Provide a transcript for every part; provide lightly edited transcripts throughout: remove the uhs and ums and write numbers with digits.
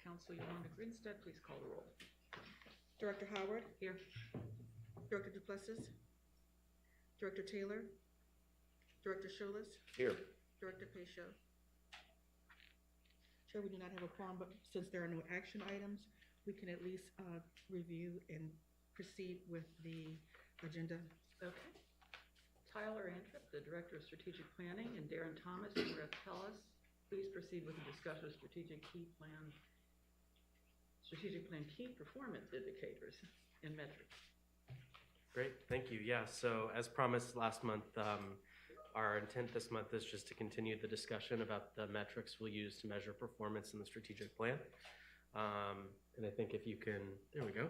Council Yolanda Grinstead, please call the roll. Director Howard, Here. Director Duplessis, Director Taylor, Director Scholas, Here. Director Pacheco. Chair, we do not have a quorum, but since there are no action items, we can at least review and proceed with the agenda. Okay. Tyler Antrip, the Director of Strategic Planning, and Darren Thomas, Director of Telus, please proceed with the discussion of strategic plan key performance indicators and metrics. Great, thank you. Yeah, so as promised last month, our intent this month is just to continue the discussion about the metrics we'll use to measure performance in the strategic plan. And I think if you can, there we go.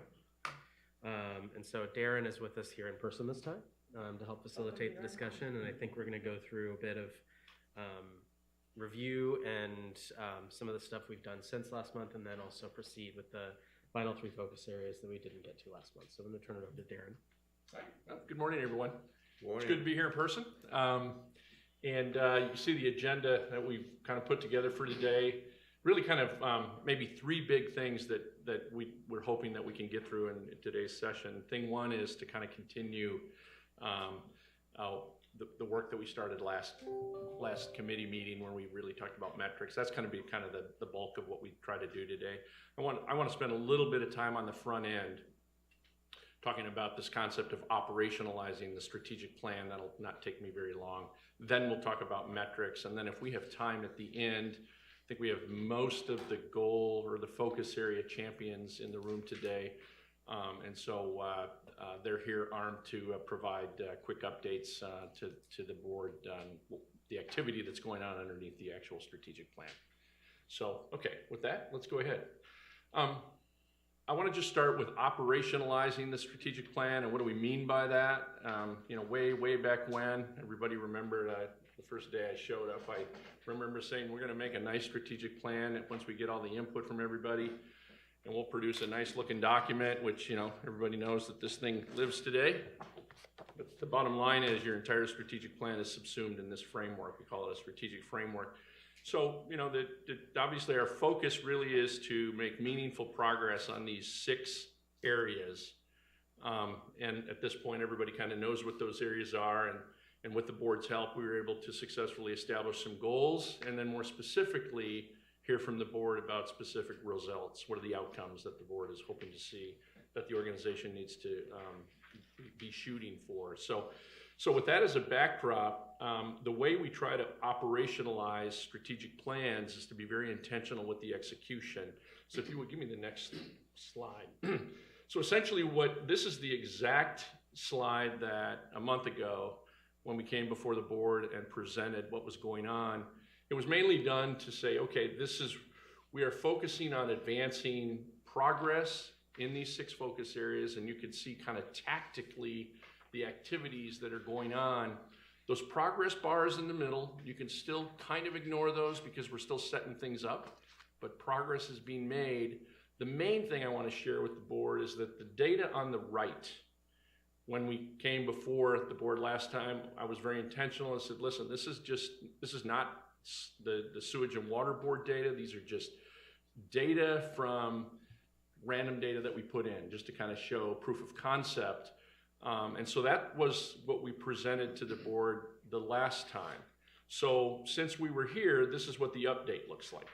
And so Darren is with us here in person this time to help facilitate the discussion. And I think we're going to go through a bit of review and some of the stuff we've done since last month, and then also proceed with the final 3 focus areas that we didn't get to last month. So I'm going to turn it over to Darren. Hi. Well, good morning, everyone. It's good to be here in person. And you can see the agenda that we've kind of put together for today. Really kind of maybe 3 big things that we're hoping that we can get through in today's session. Thing 1 is to kind of continue the work that we started last committee meeting where we really talked about metrics. That's going to be kind of the bulk of what we try to do today. I want to spend a little bit of time on the front end talking about this concept of operationalizing the strategic plan. That'll not take me very long. Then we'll talk about metrics. And then if we have time at the end, I think we have most of the goal or the focus area champions in the room today. And so they're here armed to provide quick updates to the board on the activity that's going on underneath the actual strategic plan. So, okay, with that, let's go ahead. I want to just start with operationalizing the strategic plan, and what do we mean by that? Way back when, everybody remembered the first day I showed up, I remember saying we're going to make a nice strategic plan once we get all the input from everybody, and we'll produce a nice looking document, which, everybody knows that this thing lives today. But the bottom line is your entire strategic plan is subsumed in this framework. We call it a strategic framework. So, obviously our focus really is to make meaningful progress on these 6 areas. And at this point, everybody kind of knows what those areas are. And with the board's help, we were able to successfully establish some goals, and then more specifically, hear from the board about specific results. What are the outcomes that the board is hoping to see, that the organization needs to be shooting for? So with that as a backdrop, the way we try to operationalize strategic plans is to be very intentional with the execution. So if you would give me the next slide. So essentially this is the exact slide that a month ago when we came before the board and presented what was going on. It was mainly done to say, okay, we are focusing on advancing progress in these 6 focus areas, and you can see kind of tactically the activities that are going on. Those progress bars in the middle, you can still kind of ignore those because we're still setting things up, but progress is being made. The main thing I want to share with the board is that the data on the right, when we came before the board last time, I was very intentional and said, listen, this is not the Sewage and Water Board data. These are just data from random data that we put in just to kind of show proof of concept. And so that was what we presented to the board the last time. So since we were here, this is what the update looks like.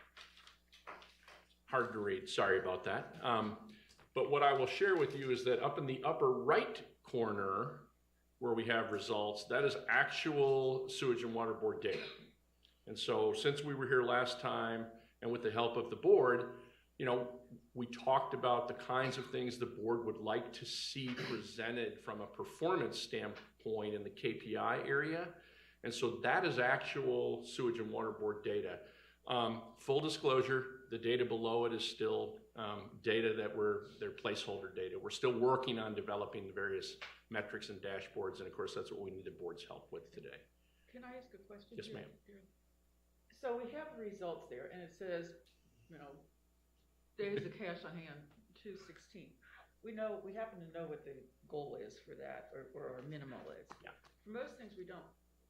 Hard to read, sorry about that. But what I will share with you is that up in the upper right corner where we have results, that is actual Sewage and Water Board data. And so since we were here last time and with the help of the board, we talked about the kinds of things the board would like to see presented from a performance standpoint in the KPI area. And so that is actual Sewage and Water Board data. Full disclosure, the data below it is still data they're placeholder data. We're still working on developing the various metrics and dashboards, and of course that's what we need the board's help with today. Can I ask a question? Yes, ma'am. So we have the results there, and it says, days of cash on hand, 216. We happen to know what the goal is for that, or our minimal is. Yeah. For most things we don't.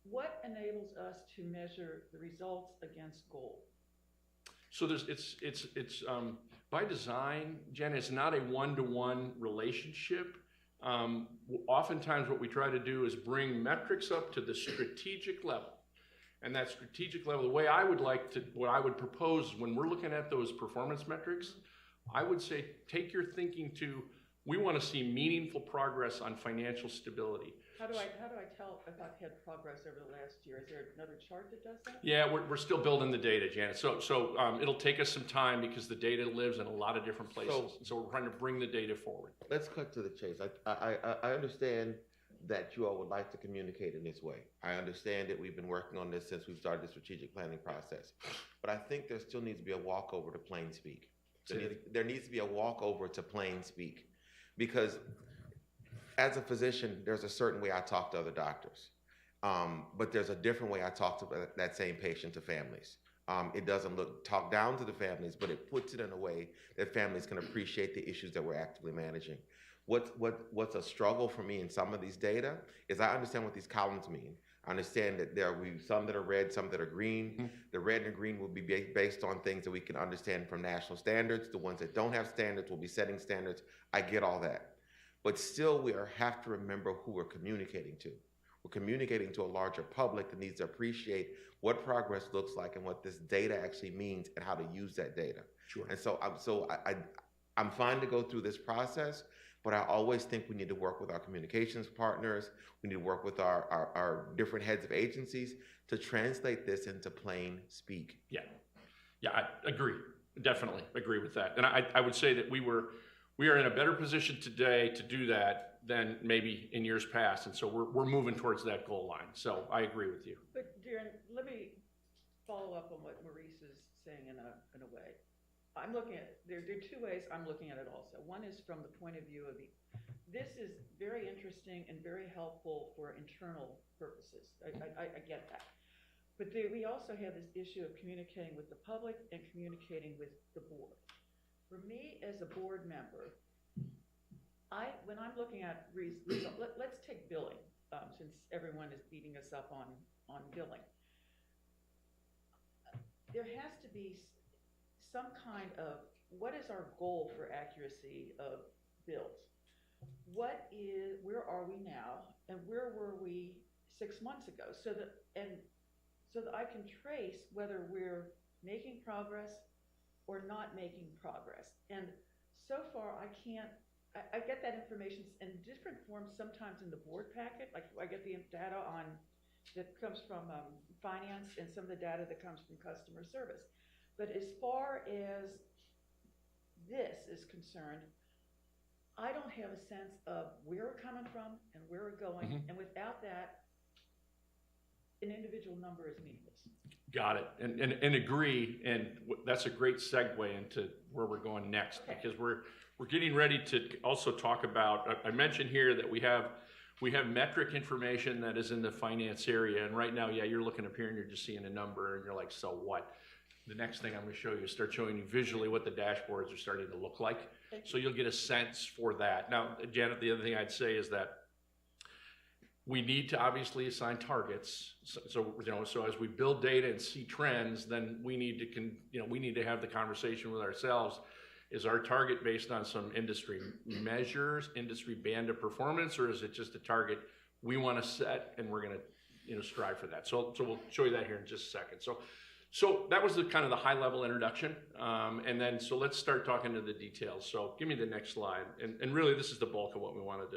What enables us to measure the results against goal? So by design, Jen, it's not a one-to-one relationship. Oftentimes what we try to do is bring metrics up to the strategic level. And that strategic level, the way what I would propose when we're looking at those performance metrics, I would say take your thinking to, we want to see meaningful progress on financial stability. How do I tell if I've had progress over the last year? Is there another chart that does that? Yeah, we're still building the data, Janet. So it'll take us some time because the data lives in a lot of different places. So we're trying to bring the data forward. Let's cut to the chase. I understand that you all would like to communicate in this way. I understand that we've been working on this since we've started the strategic planning process. But I think there still needs to be a walkover to plain speak. There needs to be a walkover to plain speak. Because as a physician, there's a certain way I talk to other doctors. But there's a different way I talk to that same patient to families. It doesn't talk down to the families, but it puts it in a way that families can appreciate the issues that we're actively managing. What's a struggle for me in some of these data is I understand what these columns mean. I understand that there will be some that are red, some that are green. Mm-hmm. The red and green will be based on things that we can understand from national standards. The ones that don't have standards will be setting standards. I get all that. But still, we have to remember who we're communicating to. We're communicating to a larger public that needs to appreciate what progress looks like and what this data actually means and how to use that data. Sure. And so I'm fine to go through this process, but I always think we need to work with our communications partners. We need to work with our different heads of agencies to translate this into plain speak. Yeah, I agree. Definitely agree with that. And I would say that we are in a better position today to do that than maybe in years past. And so we're moving towards that goal line. So I agree with you. But Darren, let me follow up on what Maurice is saying in a way. I'm looking at, there are two ways I'm looking at it also. One is from the point of view of this is very interesting and very helpful for internal purposes. I get that. But we also have this issue of communicating with the public and communicating with the board. For me as a board member, when I'm looking at let's take billing, since everyone is beating us up on billing. There has to be some kind of, what is our goal for accuracy of bills? Where are we now, and where were we 6 months ago? So that I can trace whether we're making progress or not making progress. And so far, I get that information in different forms, sometimes in the board packet, like I get the data that comes from finance and some of the data that comes from customer service. But as far as this is concerned, I don't have a sense of where we're coming from and where we're going. Mm-hmm. And without that, an individual number is meaningless. Got it. And agree. And that's a great segue into where we're going next, okay. Because we're getting ready to also talk about, I mentioned here that we have metric information that is in the finance area. And right now, yeah, you're looking up here and you're just seeing a number and you're like, so what? The next thing I'm going to show you is start showing you visually what the dashboards are starting to look like. So you'll get a sense for that. Now, Janet, the other thing I'd say is that we need to obviously assign targets. So as we build data and see trends, then we need to have the conversation with ourselves. Is our target based on some industry measures, industry band of performance, or is it just a target we want to set and we're going to strive for that? So we'll show you that here in just a second. So that was the kind of the high level introduction. And then, so let's start talking to the details. So give me the next slide. And really this is the bulk of what we wanted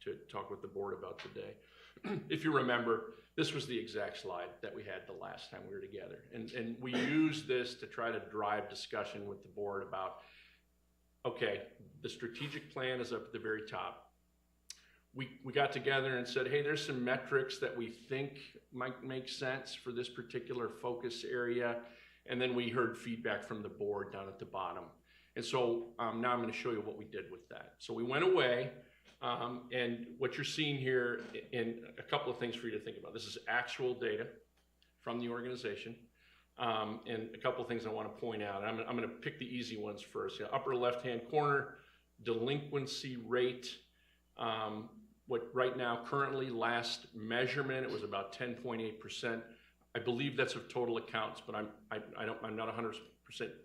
to talk with the board about today. If you remember, this was the exact slide that we had the last time we were together. And we used this to try to drive discussion with the board about, okay, the strategic plan is up at the very top. We got together and said, hey, there's some metrics that we think might make sense for this particular focus area. And then we heard feedback from the board down at the bottom. And so now I'm going to show you what we did with that. So we went away, and what you're seeing here, in a couple of things for you to think about. This is actual data from the organization. And a couple of things I want to point out. I'm going to pick the easy ones first. Upper left-hand corner, delinquency rate. What right now, currently, last measurement, it was about 10.8%. I believe that's of total accounts, but I'm not 100%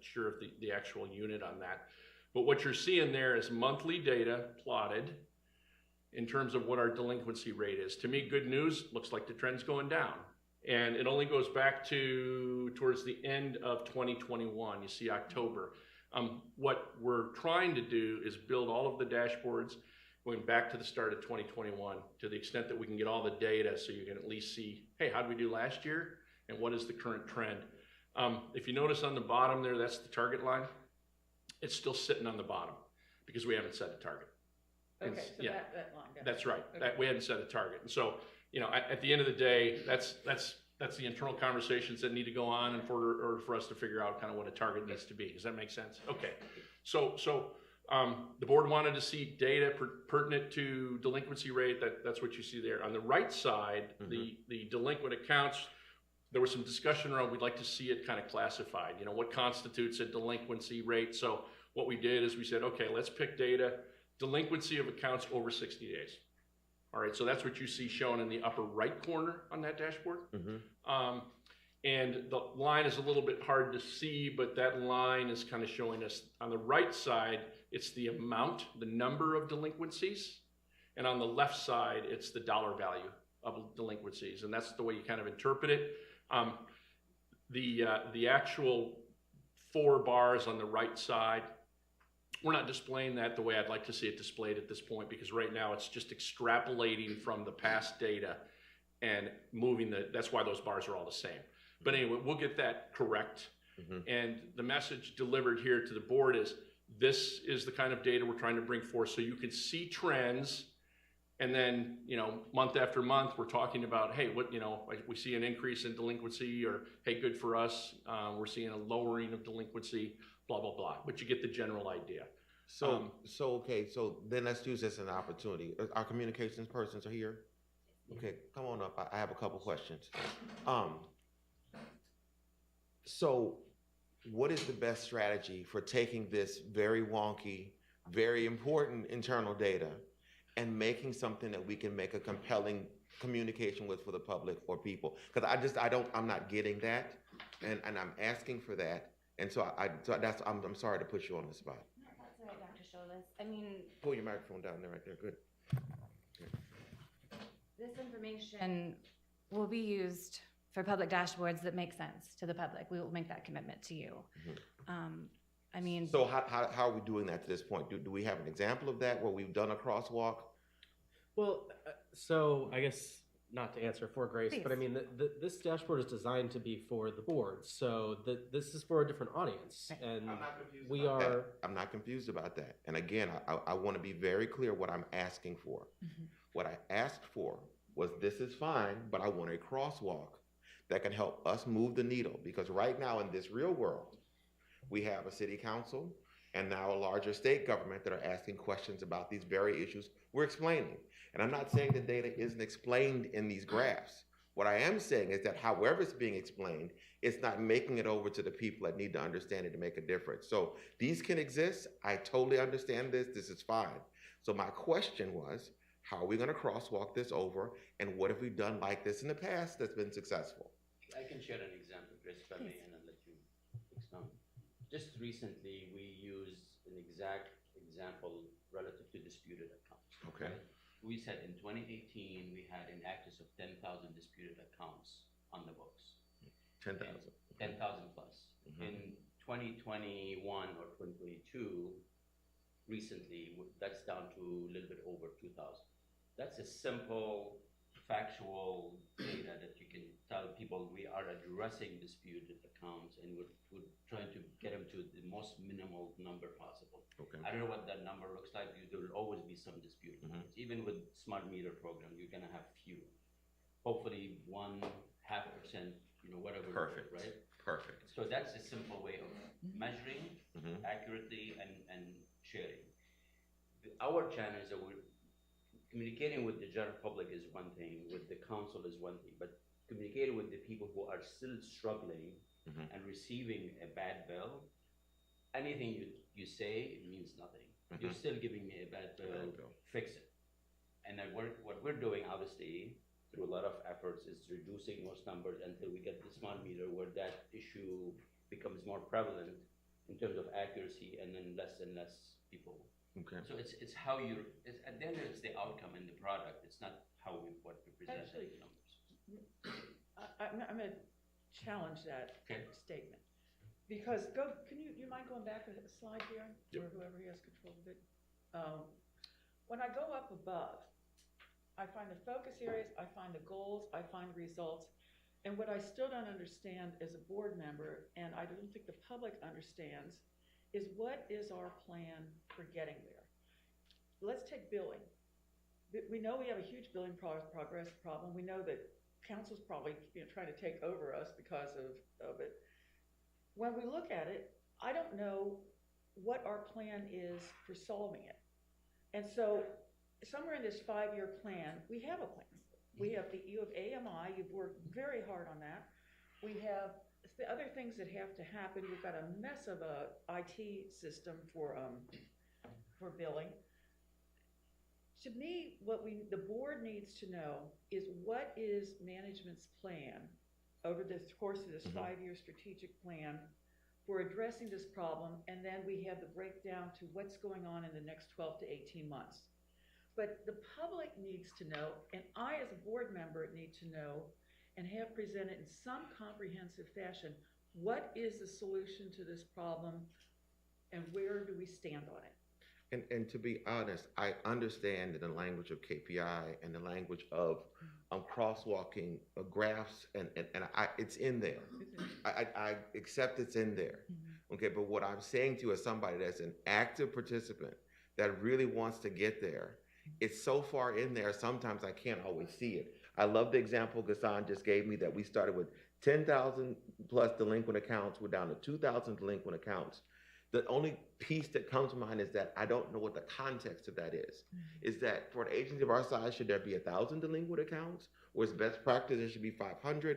sure of the actual unit on that. But what you're seeing there is monthly data plotted in terms of what our delinquency rate is. To me, good news, looks like the trend's going down. And it only goes back to towards the end of 2021. You see October. What we're trying to do is build all of the dashboards going back to the start of 2021 to the extent that we can get all the data so you can at least see, hey, how did we do last year and what is the current trend? If you notice on the bottom there, that's the target line. It's still sitting on the bottom because we haven't set a target. Okay, so yeah, that line. Got it. that's right. Okay. That we hadn't set a target. And so, you know, at the end of the day, that's the internal conversations that need to go on and or for us to figure out kind of what a target needs to be. Does that make sense? Okay. So the board wanted to see data pertinent to delinquency rate. That's what you see there. On the right side, the delinquent accounts, there was some discussion around, we'd like to see it kind of classified. You know, what constitutes a delinquency rate? So what we did is we said, okay, let's pick data, delinquency of accounts over 60 days. All right, so that's what you see shown in the upper right corner on that dashboard. And the line is a little bit hard to see, but that line is kind of showing us on the right side, it's the amount, the number of delinquencies. And on the left side, it's the dollar value of delinquencies. And that's the way you kind of interpret it. The actual 4 bars on the right side, we're not displaying that the way I'd like to see it displayed at this point, because right now it's just extrapolating from the past data and moving that's why those bars are all the same. But anyway, we'll get that correct. And the message delivered here to the board is, this is the kind of data we're trying to bring forth so you can see trends. And then, you know, month after month, we're talking about, hey, what, you know, we see an increase in delinquency, or hey, good for us. We're seeing a lowering of delinquency, blah, blah, blah. But you get the general idea. So okay, so then let's use this as an opportunity. Our communications persons are here. Okay, come on up. I have a couple questions. So what is the best strategy for taking this very wonky, very important internal data and making something that we can make a compelling communication with for the public or people? Because I'm not getting that, and I'm asking for that, and so I'm sorry to put you on the spot. No, that's all right, Dr. Scholas. I mean, Pull your microphone down there, right there. Good. this information will be used for public dashboards that make sense to the public. We will make that commitment to you. I mean, So how are we doing that to this point? Do we have an example of that where we've done a crosswalk? Well, so I guess not to answer for Grace, Please. but I mean, this dashboard is designed to be for the board. So this is for a different audience. Right. And I'm not confused we about are. that. I'm not confused about that. And again, I want to be very clear what I'm asking for. What I asked for was, this is fine, but I want a crosswalk that can help us move the needle. Because right now in this real world, we have a city council and now a larger state government that are asking questions about these very issues we're explaining. And I'm not saying the data isn't explained in these graphs. What I am saying is that however it's being explained, it's not making it over to the people that need to understand it to make a difference. So these can exist. I totally understand this. This is fine. So my question was, how are we going to crosswalk this over? And what have we done like this in the past that's been successful? I can share an example, Chris, if I may, and I'll let you expound. Just recently, we used an exact example relative to disputed accounts. Okay. Right? We said in 2018, we had in excess of 10,000 disputed accounts on the books. 10,000. 10,000 plus. In 2021 or 2022, recently, that's down to a little bit over 2,000. That's a simple, factual data that you can tell people we are addressing disputed accounts, and we're trying to get them to the most minimal number possible. Okay. I don't know what that number looks like. There will always be some disputed accounts. Even with smart meter program, you're gonna have few. Hopefully 1.5%, you know, whatever. Perfect. Right? Perfect. So that's a simple way of measuring accurately and sharing. Our challenge that we're communicating with the general public is one thing, with the council is one thing, but communicating with the people who are still struggling and receiving a bad bill, anything you say, it means nothing. You're still giving me a bad bill, fix it. And then what we're doing, obviously, through a lot of efforts, is reducing those numbers until we get the smart meter where that issue becomes more prevalent in terms of accuracy, and then less and less people. Okay. So it's how at the end it's the outcome in the product. It's not what we present as Actually, the numbers. I'm gonna challenge that Okay. statement. Because you mind going back a slide here, or whoever has control of it? When I go up above, I find the focus areas, I find the goals, I find the results. And what I still don't understand as a board member, and I don't think the public understands, is what is our plan for getting there? Let's take billing. We know we have a huge billing progress problem. We know that council's probably trying to take over us because of it. When we look at it, I don't know what our plan is for solving it. And so somewhere in this 5-year plan, we have a plan. You have AMI, you've worked very hard on that. We have the other things that have to happen. We've got a mess of a IT system for billing. To me, what the board needs to know is what is management's plan over the course of this 5-year strategic plan for addressing this problem, and then we have the breakdown to what's going on in the next 12 to 18 months. But the public needs to know, and I as a board member need to know, and have presented in some comprehensive fashion, what is the solution to this problem, and where do we stand on it? And to be honest, I understand in the language of KPI and the language of crosswalking graphs, and it's in there. I accept it's in there. Okay, but what I'm saying to you as somebody that's an active participant that really wants to get there, it's so far in there, sometimes I can't always see it. I love the example Ghassan just gave me that we started with 10,000 plus delinquent accounts. We're down to 2,000 delinquent accounts. The only piece that comes to mind is that I don't know what the context of that is. Is that for an agency of our size, should there be 1,000 delinquent accounts? Or is best practice, there should be 500?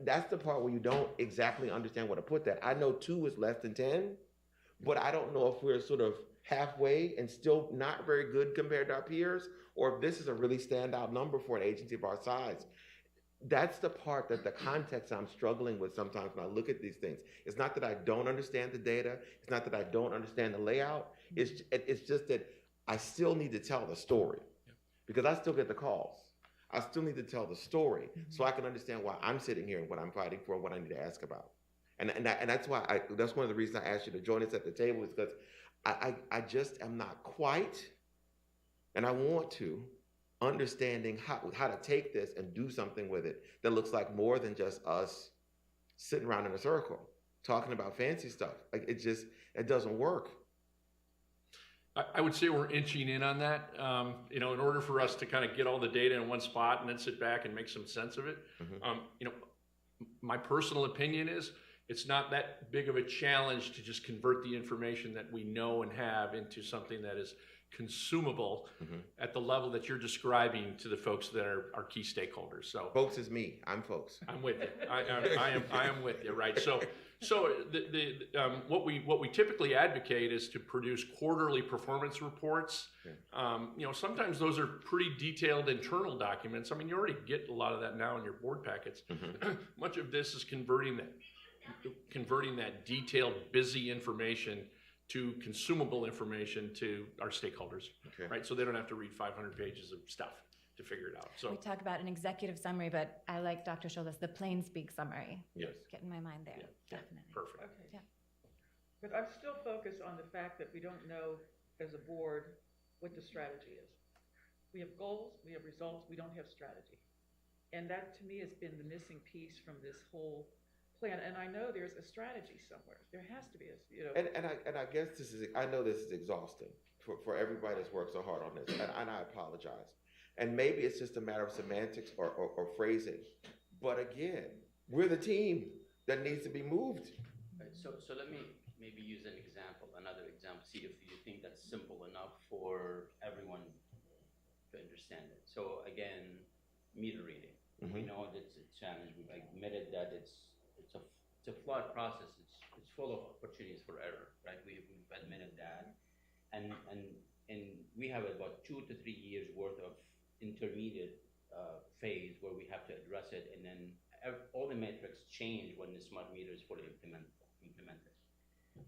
That's the part where you don't exactly understand where to put that. I know 2 is less than 10, but I don't know if we're sort of halfway and still not very good compared to our peers, or if this is a really standout number for an agency of our size. That's the part that the context I'm struggling with sometimes when I look at these things. It's not that I don't understand the data. It's not that I don't understand the layout. It's just that I still need to tell the story because I still get the calls. I still need to tell the story so I can understand why I'm sitting here and what I'm fighting for and what I need to ask about. And that's why that's one of the reasons I asked you to join us at the table, is because I just am not quite, and I want to, understanding how to take this and do something with it that looks like more than just us sitting around in a circle talking about fancy stuff. Like it doesn't work. I would say we're inching in on that. In order for us to kind of get all the data in one spot and then sit back and make some sense of it. My personal opinion is it's not that big of a challenge to just convert the information that we know and have into something that is consumable at the level that you're describing to the folks that are our key stakeholders. So folks is me. I'm folks. I'm with you. I am with you. Right. So what we typically advocate is to produce quarterly performance reports. Sometimes those are pretty detailed internal documents. I mean, you already get a lot of that now in your board packets. Much of this is converting that detailed, busy information to consumable information to our stakeholders, right? So they don't have to read 500 pages of stuff to figure it out. So we talk about an executive summary, but I like Dr. Scholas, the plain speak summary. Yes. Get in my mind there, Yeah. definitely. Perfect. Okay. Yeah. But I'm still focused on the fact that we don't know as a board what the strategy is. We have goals, we have results, we don't have strategy. And that to me has been the missing piece from this whole plan. And I know there's a strategy somewhere. There has to be And I guess I know this is exhausting for everybody that's worked so hard on this, and I apologize. And maybe it's just a matter of semantics or phrasing. But again, we're the team that needs to be moved. Right. So let me maybe use another example, see if you think that's simple enough for everyone to understand it. So again, meter reading. We know that it's a challenge. We've admitted that it's a flawed process. It's full of opportunities for error, right? We've admitted that, and we have about 2 to 3 years worth of intermediate phase where we have to address it, and then all the metrics change when the smart meter is fully implemented.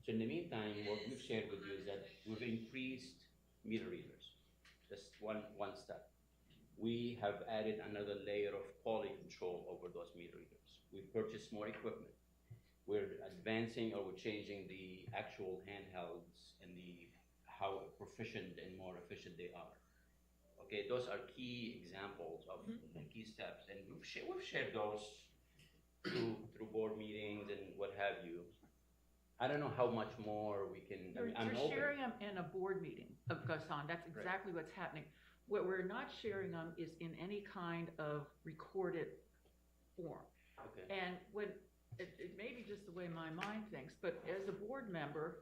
So in the meantime, what we've shared with you is that we've increased meter readers. That's one step. We have added another layer of quality control over those meter readers. We've purchased more equipment. We're advancing or we're changing the actual handhelds and how proficient and more efficient they are. Okay, those are key examples of key steps, and we've shared those through board meetings and what have you. I don't know how much more we can. I'm You're open. sharing them in a board meeting of Gasan. That's exactly what's happening. What we're not sharing them is in any kind of recorded form. Okay. And when it may be just the way my mind thinks, but as a board member,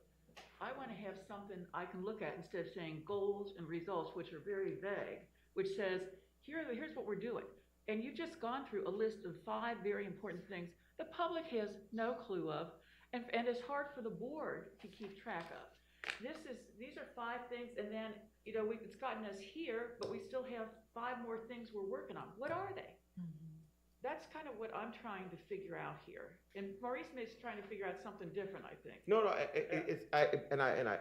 I want to have something I can look at instead of saying goals and results, which are very vague, which says, here's what we're doing. And you've just gone through a list of 5 very important things the public has no clue of, and it's hard for the board to keep track of. These are 5 things, and then, it's gotten us here, but we still have 5 more things we're working on. What are they? That's kind of what I'm trying to figure out here. And Maurice is trying to figure out something different, I think. No,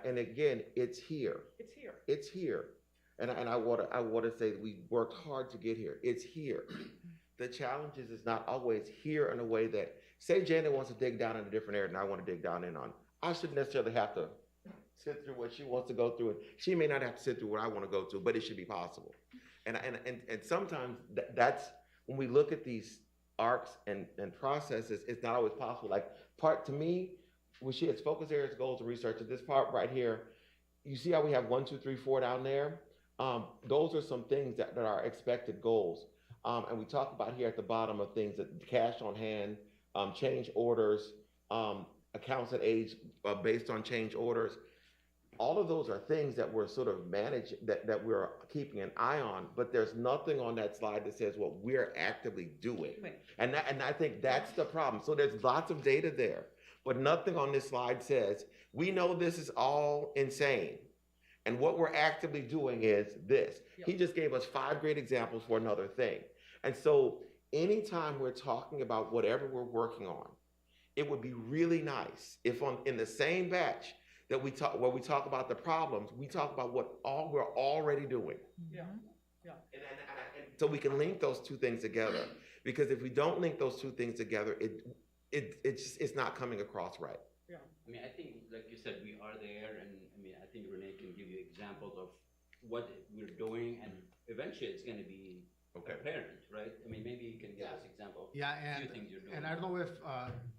and again, it's here. It's here. It's here. And I want to say that we worked hard to get here. It's here. The challenge is not always here in a way that, say Janet wants to dig down in a different area and I want to dig down in on. I shouldn't necessarily have to sit through what she wants to go through. And she may not have to sit through what I want to go through, but it should be possible. And sometimes that's when we look at these arcs and processes, it's not always possible. Like to me, when she has focus areas, goals, and research, this part right here, you see how we have 1, 2, 3, 4 down there? Those are some things that are expected goals. And we talk about here at the bottom of things that cash on hand, change orders, accounts at age based on change orders. All of those are things that we're sort of managing, that we're keeping an eye on, but there's nothing on that slide that says what we're actively doing. And I think that's the problem. So there's lots of data there, but nothing on this slide says, we know this is all insane. And what we're actively doing is this. He just gave us 5 great examples for another thing. And so anytime we're talking about whatever we're working on, it would be really nice if in the same batch that we talk about the problems, we talk about what we're already doing. Yeah. And so we can link those 2 things together. Because if we don't link those 2 things together, it's not coming across right. Yeah. I mean, I think, like you said, we are there, and I think Renee can give you examples of what we're doing, and eventually it's going to be apparent, right? I mean, maybe you can give us example of a few things you're doing. And I don't know if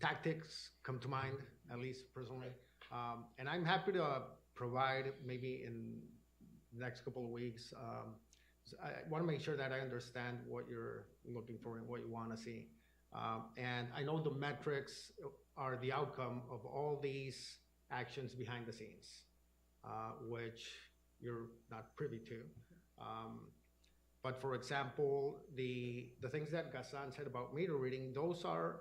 tactics come to mind, at least personally. And I'm happy to provide maybe in the next couple of weeks. I want to make sure that I understand what you're looking for and what you want to see. And I know the metrics are the outcome of all these actions behind the scenes, which you're not privy to. But for example, the things that Ghassan said about meter reading, those are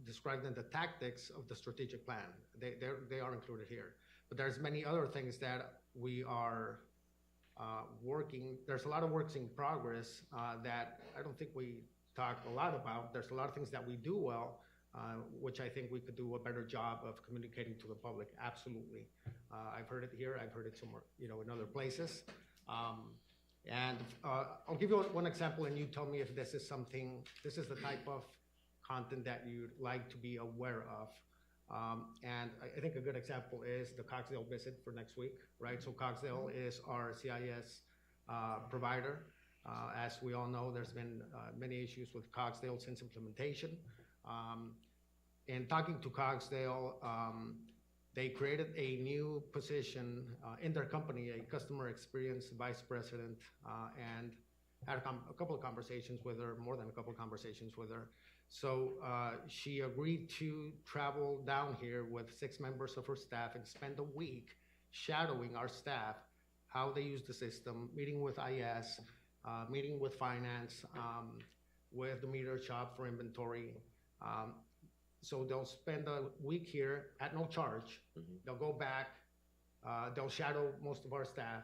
described in the tactics of the strategic plan. They are included here. But there's many other things that we are working. There's a lot of works in progress that I don't think we talk a lot about. There's a lot of things that we do well, which I think we could do a better job of communicating to the public. Absolutely. I've heard it here. I've heard it somewhere, in other places. And I'll give you one example, and you tell me if this is the type of content that you'd like to be aware of. And I think a good example is the Cogsdale visit for next week, right? So Cogsdale is our CIS provider. As we all know, there's been many issues with Cogsdale since implementation. In talking to Cogsdale, they created a new position in their company, a customer experience vice president, and had a couple of conversations with her, more than a couple of conversations with her. So she agreed to travel down here with 6 members of her staff and spend a week shadowing our staff, how they use the system, meeting with IS, meeting with finance, with the meter shop for inventory. So they'll spend a week here at no charge. Mm-hmm. They'll go back, they'll shadow most of our staff,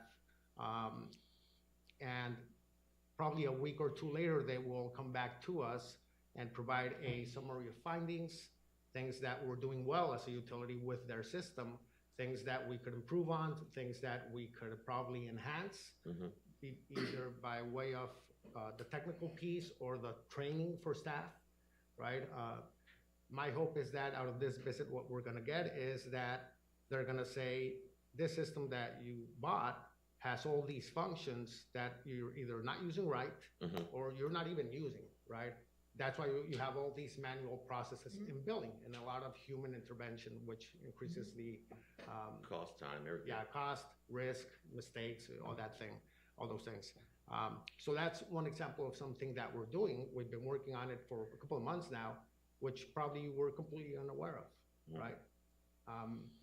and probably a week or two later, they will come back to us and provide a summary of findings, things that we're doing well as a utility with their system, things that we could improve on, things that we could probably enhance, either by way of the technical piece or the training for staff, right? My hope is that out of this visit, what we're gonna get is that they're gonna say, this system that you bought has all these functions that you're either not using right or you're not even using, right? That's why you have all these manual processes in billing and a lot of human intervention, which increases the Cost, time, everything. yeah, cost, risk, mistakes, all those things. So that's one example of something that we're doing. We've been working on it for a couple of months now, which probably you were completely unaware of, right?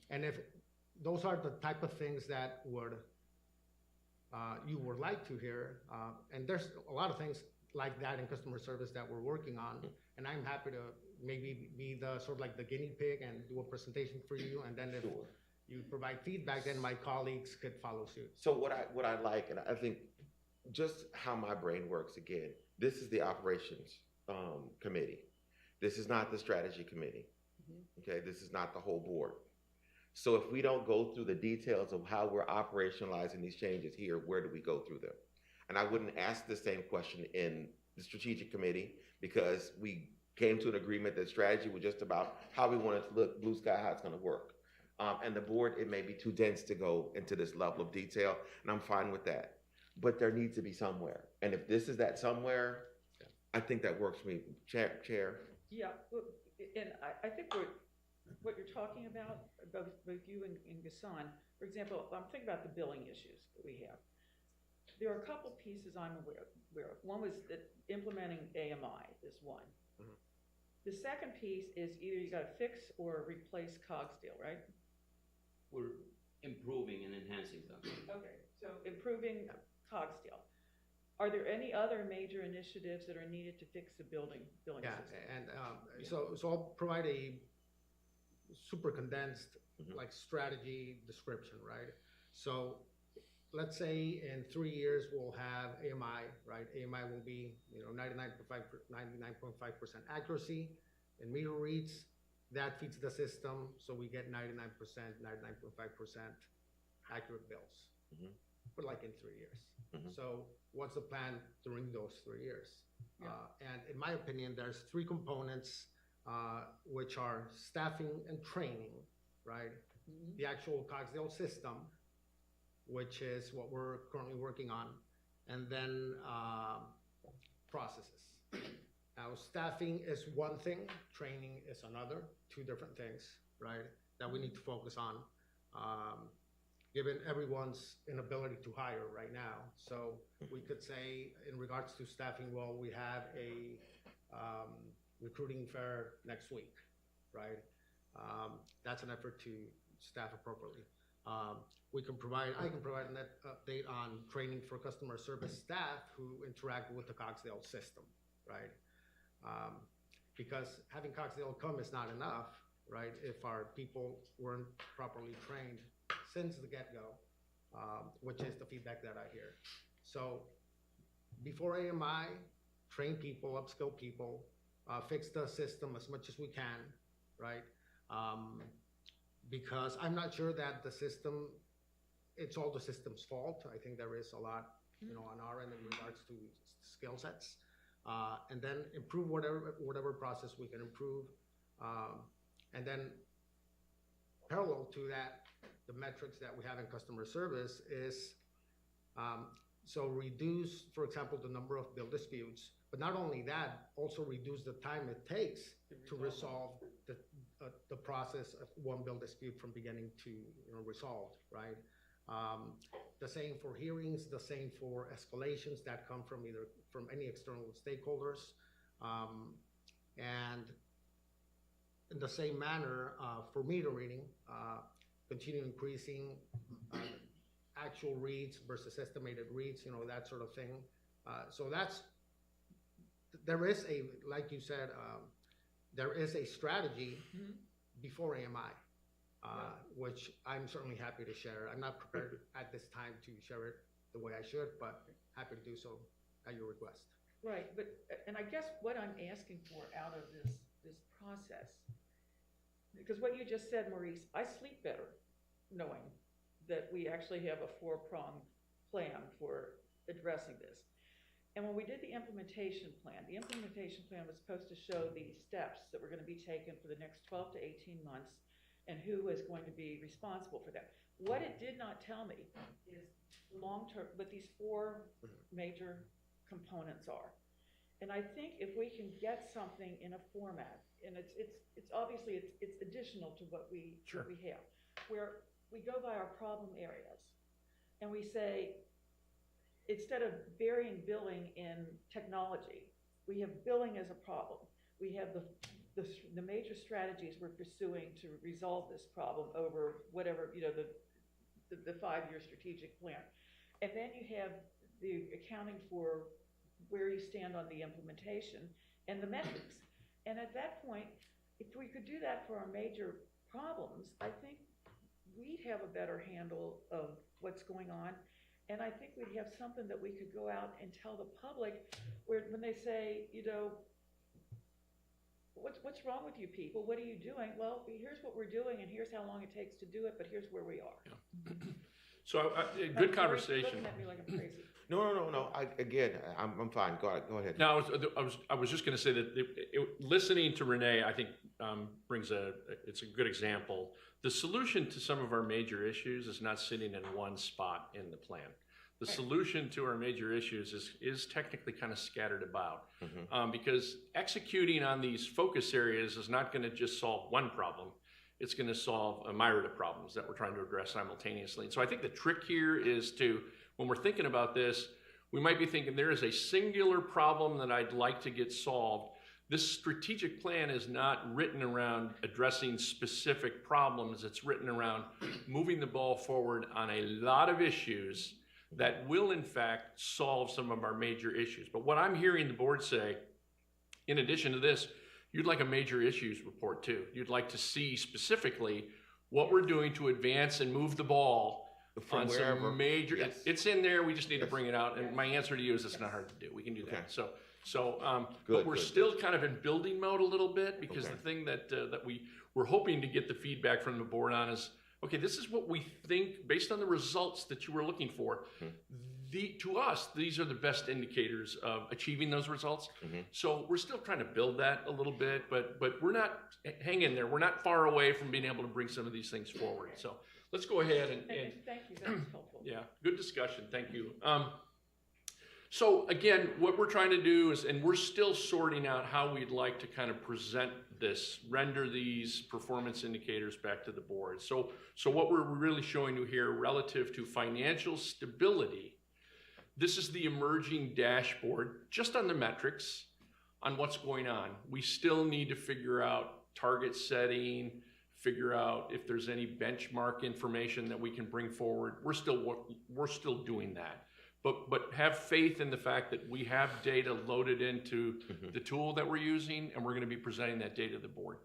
And if those are the type of things that you would like to hear, and there's a lot of things like that in customer service that we're working on, and I'm happy to maybe be the sort of like the guinea pig and do a presentation for you, and then if you provide feedback, then my colleagues could follow suit. So what I like, and I think just how my brain works again, this is the operations committee. This is not the strategy committee. Okay, this is not the whole board. So if we don't go through the details of how we're operationalizing these changes here, where do we go through them? And I wouldn't ask the same question in the strategic committee, because we came to an agreement that strategy was just about how we want it to look, blue sky, how it's gonna work. And the board, it may be too dense to go into this level of detail, and I'm fine with that. But there needs to be somewhere. And if this is that somewhere, I think that works for me. Chair? Yeah, and I think what you're talking about, both you and Ghassan, for example, I'm thinking about the billing issues that we have. There are a couple pieces I'm aware of. One was that implementing AMI is one. The second piece is either you gotta fix or replace Cogsdale, right? We're improving and enhancing them. Okay, so improving Cogsdale. Are there any other major initiatives that are needed to fix the billing system? And so I'll provide a super condensed like strategy description, right? So let's say in 3 years we'll have AMI, right? AMI will be 99.5% accuracy in meter reads. That feeds the system, so we get 99%, 99.5% accurate bills, but like in 3 years. So what's the plan during those 3 years? And in my opinion, there's 3 components, which are staffing and training, right? The actual Cogsdale system, which is what we're currently working on, and then processes. Now, staffing is one thing, training is another, 2 different things, right, that we need to focus on, given everyone's inability to hire right now. So we could say in regards to staffing, well, we have a recruiting fair next week, right? That's an effort to staff appropriately. I can provide an update on training for customer service staff who interact with the Cogsdale system, right? Because having Cogsdale come is not enough, right? If our people weren't properly trained since the get-go, which is the feedback that I hear. So before AMI, train people, upskill people, fix the system as much as we can, right? Because I'm not sure that the system, it's all the system's fault. I think there is a lot, on our end in regards to skill sets. And then improve whatever process we can improve. And then parallel to that, the metrics that we have in customer service is, so reduce, for example, the number of bill disputes, but not only that, also reduce the time it takes to resolve the process of one bill dispute from beginning to resolved, right? The same for hearings, the same for escalations that come from any external stakeholders, and in the same manner for meter reading, continue increasing actual reads versus estimated reads, that sort of thing. So there is like you said, there is a strategy before AMI. Which I'm certainly happy to share. I'm not prepared at this time to share it the way I should, but happy to do so at your request. Right, but, and I guess what I'm asking for out of this process, because what you just said, Maurice, I sleep better knowing that we actually have a 4-pronged plan for addressing this. And when we did the implementation plan was supposed to show the steps that were going to be taken for the next 12 to 18 months and who was going to be responsible for that. What it did not tell me is long-term, what these 4 major components are. And I think if we can get something in a format, and it's obviously it's additional to what we have, where we go by our problem areas and we say, instead of burying billing in technology, we have billing as a problem. We have the major strategies we're pursuing to resolve this problem over whatever, the 5-year strategic plan. And then you have the accounting for where you stand on the implementation and the metrics. And at that point, if we could do that for our major problems, I think we'd have a better handle of what's going on. And I think we'd have something that we could go out and tell the public when they say, what's wrong with you people? What are you doing? Well, here's what we're doing and here's how long it takes to do it, but here's where we are. Yeah. So good conversation. Looking at me like I'm crazy. No. I'm fine. Go ahead. Now, I was just going to say that listening to Renee, I think it's a good example. The solution to some of our major issues is not sitting in one spot in the plan. The solution to our major issues is technically kind of scattered about, because executing on these focus areas is not going to just solve one problem. It's going to solve a myriad of problems that we're trying to address simultaneously. And so I think the trick here is when we're thinking about this, we might be thinking there is a singular problem that I'd like to get solved. This strategic plan is not written around addressing specific problems. It's written around moving the ball forward on a lot of issues that will, in fact, solve some of our major issues. But what I'm hearing the board say, in addition to this, you'd like a major issues report too. You'd like to see specifically what we're doing to advance and move the ball on some major. Yes. It's in there. We just need to bring it out. And my answer to you is it's not hard to do. We can do that. Okay. But we're still kind of in building mode a little bit, because the thing that we're hoping to get the feedback from the board on is, okay, this is what we think based on the results that you were looking for. To us, these are the best indicators of achieving those results. So we're still trying to build that a little bit, but we're not, hang in there. We're not far away from being able to bring some of these things forward. So let's go ahead and thank you, that was helpful. Yeah, good discussion. Thank you. So again, what we're trying to do is, and we're still sorting out how we'd like to kind of present this, render these performance indicators back to the board. So what we're really showing you here relative to financial stability, this is the emerging dashboard just on the metrics on what's going on. We still need to figure out target setting, figure out if there's any benchmark information that we can bring forward. We're still doing that. But have faith in the fact that we have data loaded into the tool that we're using, and we're going to be presenting that data to the board.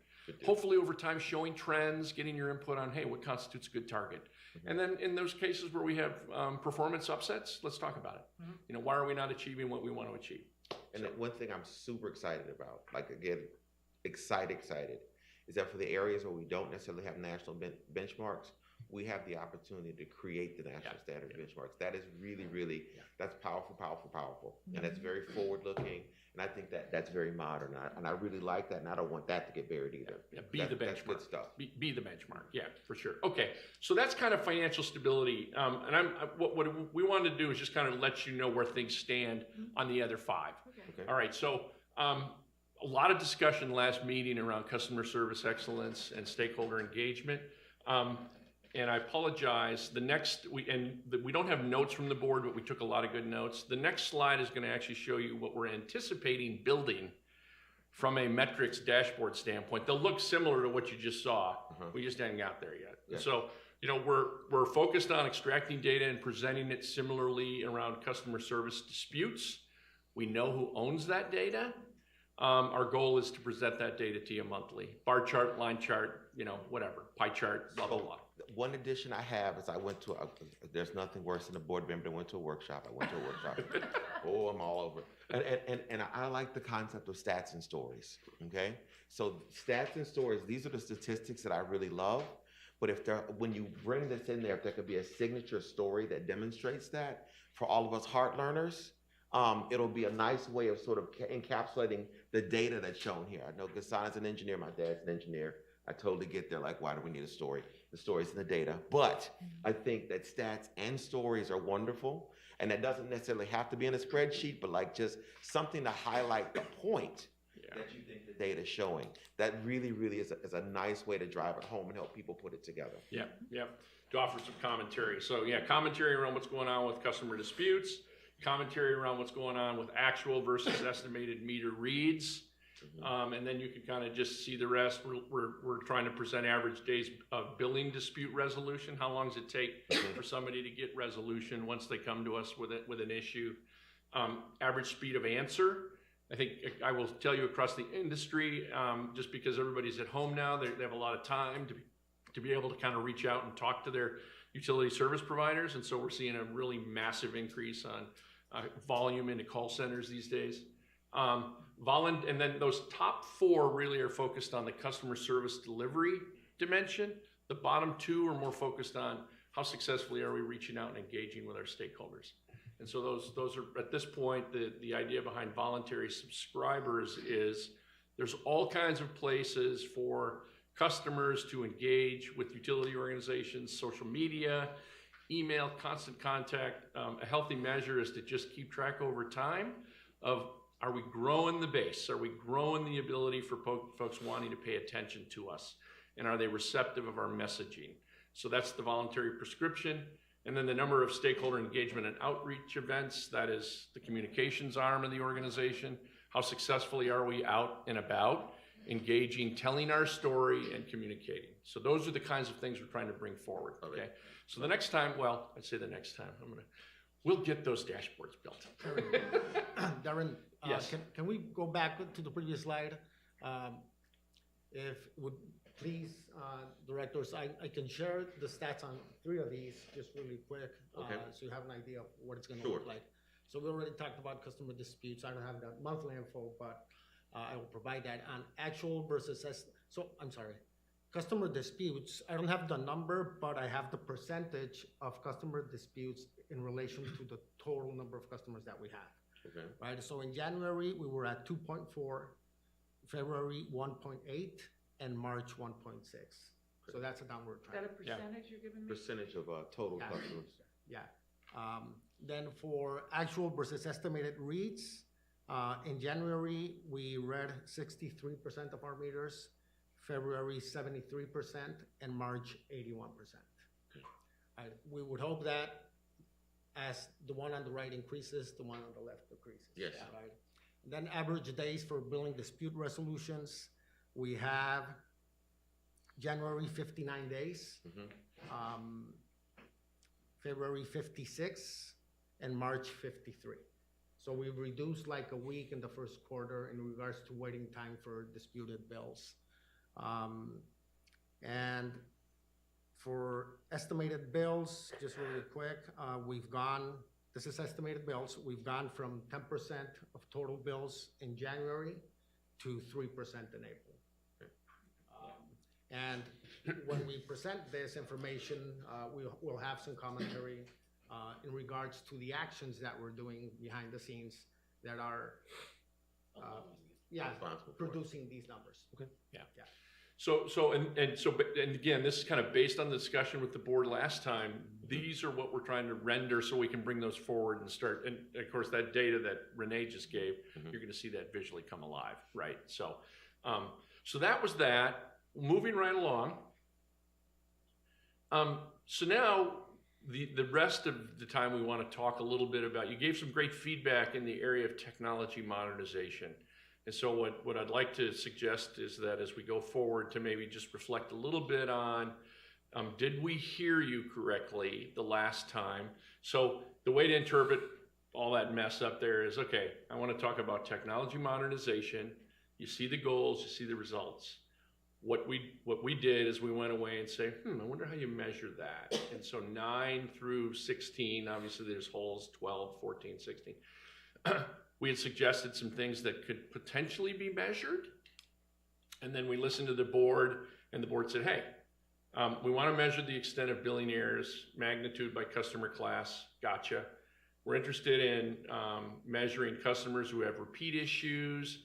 Hopefully over time showing trends, getting your input on, hey, what constitutes a good target? And then in those cases where we have performance upsets, let's talk about it. Why are we not achieving what we want to achieve? And one thing I'm super excited about, excited, is that for the areas where we don't necessarily have national benchmarks, we have the opportunity to create the national standard benchmarks. That is really, that's powerful. And that's very forward-looking. And I think that's very modern. And I really like that, and I don't want that to get buried either. Be the benchmark. That's good stuff. Be the benchmark. Yeah, for sure. Okay, so that's kind of financial stability. And what we wanted to do is just kind of let you know where things stand on the other 5. Okay. All right, so a lot of discussion last meeting around customer service excellence and stakeholder engagement. And I apologize, we don't have notes from the board, but we took a lot of good notes. The next slide is going to actually show you what we're anticipating building from a metrics dashboard standpoint. They'll look similar to what you just saw. We just haven't got there yet. Yeah. So, we're focused on extracting data and presenting it similarly around customer service disputes. We know who owns that data. Our goal is to present that data to you monthly. Bar chart, line chart, whatever, pie chart, blah, blah, blah. one addition I have is I went to there's nothing worse than a board member that went to a workshop. I went to a workshop. Oh, I'm all over. And I like the concept of stats and stories. Okay, so stats and stories. These are the statistics that I really love. But when you bring this in there, if there could be a signature story that demonstrates that for all of us heart learners, it'll be a nice way of sort of encapsulating the data that's shown here. I know Ghassan's an engineer. My dad's an engineer. I totally get there. Like, why do we need a story? The story's in the data. But I think that stats and stories are wonderful. And that doesn't necessarily have to be in a spreadsheet, but like just something to highlight the point that you think the data is showing. That really, really is a nice way to drive it home and help people put it together. Yeah, yeah. To offer some commentary. So yeah, commentary around what's going on with customer disputes, commentary around what's going on with actual versus estimated meter reads. And then you can kind of just see the rest. We're trying to present average days of billing dispute resolution. How long does it take for somebody to get resolution once they come to us with an issue? Average speed of answer. I think I will tell you across the industry, just because everybody's at home now, they have a lot of time to be able to kind of reach out and talk to their utility service providers. And so we're seeing a really massive increase on volume into call centers these days. And then those top four really are focused on the customer service delivery dimension. The bottom two are more focused on how successfully are we reaching out and engaging with our stakeholders. And so those are, at this point, the idea behind voluntary subscribers is there's all kinds of places for customers to engage with utility organizations, social media, email, constant contact. A healthy measure is to just keep track over time of, are we growing the base? Are we growing the ability for folks wanting to pay attention to us? And are they receptive of our messaging? So that's the voluntary prescription. And then the number of stakeholder engagement and outreach events, that is the communications arm of the organization. How successfully are we out and about, engaging, telling our story, and communicating? So those are the kinds of things we're trying to bring forward, okay? So the next time, well, I'd say the next time, we'll get those dashboards built. Darren, yes. Can we go back to the previous slide? If would please, directors, I can share the stats on 3 of these just really quick, so you have an idea of what it's going to look like. So we already talked about customer disputes. I don't have that monthly info, but I will provide that on actual versus customer disputes. I don't have the number, but I have the percentage of customer disputes in relation to the total number of customers that we have. Okay. Right. So in January we were at 2.4, February 1.8, and March 1.6. So that's a downward Is that trend. a percentage you're giving me? Percentage of total Yeah. customers. Yeah. Then for actual versus estimated reads, in January we read 63% of our meters, February 73%, and March 81%. We would hope that as the one on the right increases, the one on the left decreases. Yes. Right. Then average days for billing dispute resolutions, we have January 59 days, February 56, and March 53. So we reduced like a week in the first quarter in regards to waiting time for disputed bills. And for estimated bills, just really quick, this is estimated bills, we've gone from 10% of total bills in January to 3% in April. And when we present this information, we'll have some commentary in regards to the actions that we're doing behind the scenes that are producing these numbers. Okay. Yeah. Yeah. So again, this is kind of based on the discussion with the board last time. These are what we're trying to render so we can bring those forward and start. And of course, that data that Renee just gave, you're going to see that visually come alive, right? So, so that was that. Moving right along. So now the rest of the time we want to talk a little bit about, you gave some great feedback in the area of technology modernization. And so what I'd like to suggest is that as we go forward to maybe just reflect a little bit on, did we hear you correctly the last time? So the way to interpret all that mess up there is, okay, I want to talk about technology modernization. You see the goals, you see the results. what we did is we went away and say, I wonder how you measure that. And so 9 through 16, obviously there's holes 12, 14, 16. We had suggested some things that could potentially be measured. And then we listened to the board, and the board said, hey, we want to measure the extent of billing errors, magnitude by customer class. Gotcha. We're interested in measuring customers who have repeat issues,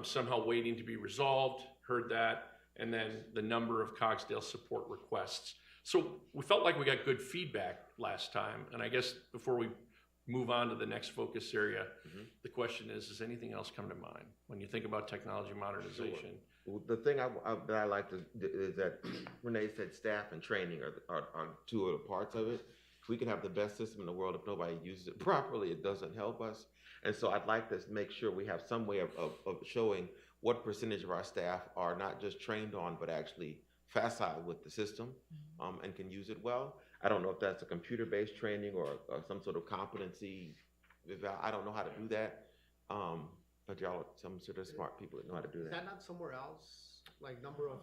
somehow waiting to be resolved. Heard that. And then the number of Cogsdale support requests. So we felt like we got good feedback last time. And I guess before we move on to the next focus area, the question is, does anything else come to mind when you think about technology modernization? Sure. The thing that I like to is that Renee said staff and training are 2 of the parts of it. We can have the best system in the world. If nobody uses it properly, it doesn't help us. And so I'd like to make sure we have some way of showing what percentage of our staff are not just trained on, but actually facile with the system and can use it well. I don't know if that's a computer-based training or some sort of competency. I don't know how to do that. But y'all are some sort of smart people that know how to do Is that. that not somewhere else? Like number of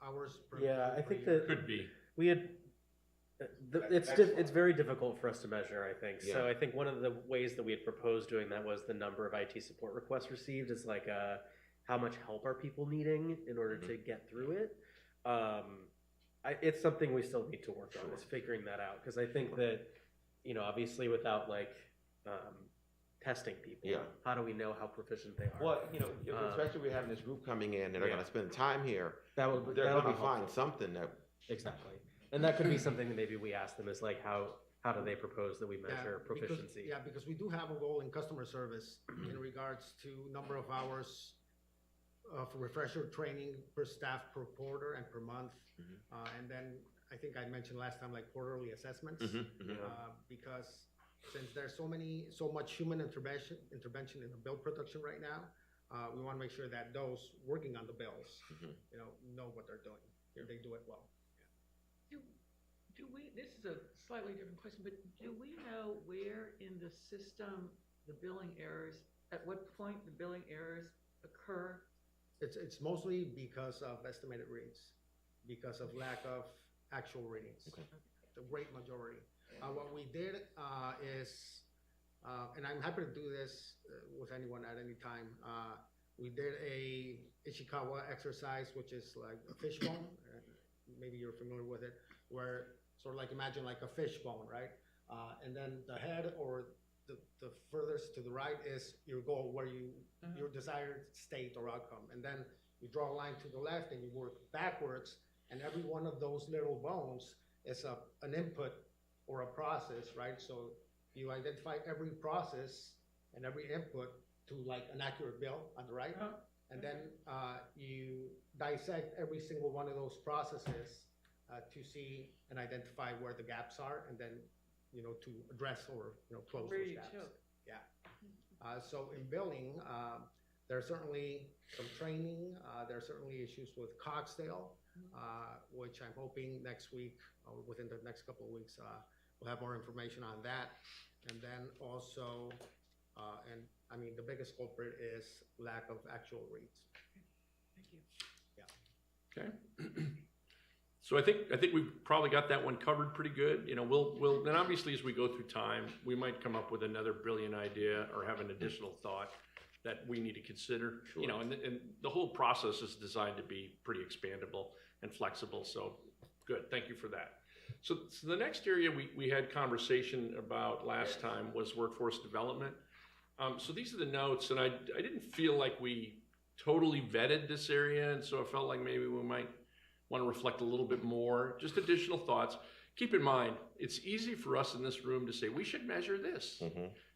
hours per Yeah, I per think year? that Could be. we had. It's very difficult for us to measure, I think. Yeah. So I think one of the ways that we had proposed doing that was the number of IT support requests received is like how much help are people needing in order to get through it. It's something we still need to work on, is figuring that out, because I think that, obviously without testing people, how do we know how proficient they are? Well, especially we're having this group coming in and they're going to spend time here. That'll They're going to be find helpful. something that. Exactly. And that could be something that maybe we ask them is like, how do they propose that we measure proficiency? Because we do have a goal in customer service in regards to number of hours of refresher training per staff per quarter and per month. And then I think I mentioned last time, like quarterly assessments, because since there's so much human intervention in the bill production right now, we want to make sure that those working on the bills, know what they're doing. They do it well. Do we, this is a slightly different question, but do we know where in the system the billing errors, at what point the billing errors occur? It's mostly because of estimated reads, because of lack of actual readings. Okay. The great majority. What we did is, and I'm happy to do this with anyone at any time. We did a Ishikawa exercise, which is like a fishbone. Maybe you're familiar with it, where sort of like imagine like a fishbone, right? And then the head or the furthest to the right is your goal, where your desired state or outcome. And then you draw a line to the left and you work backwards, and every one of those little bones is an input or a process, right? So you identify every process and every input to like an accurate bill on the right. And then you dissect every single one of those processes to see and identify where the gaps are, and then to address or close Where those you gaps. choke. Yeah. So in billing, there are certainly some training. There are certainly issues with Cogsdale, which I'm hoping next week or within the next couple of weeks we'll have more information on that. And then also, and I mean the biggest culprit is lack of actual reads. Thank you. Yeah. Okay. So I think we've probably got that one covered pretty good. We'll and obviously as we go through time, we might come up with another brilliant idea or have an additional thought that we need to consider. Sure. And the whole process is designed to be pretty expandable and flexible. So good, thank you for that. So the next area we had conversation about last time was workforce development. So these are the notes, and I didn't feel like we totally vetted this area, and so I felt like maybe we might want to reflect a little bit more, just additional thoughts. Keep in mind, it's easy for us in this room to say, we should measure this.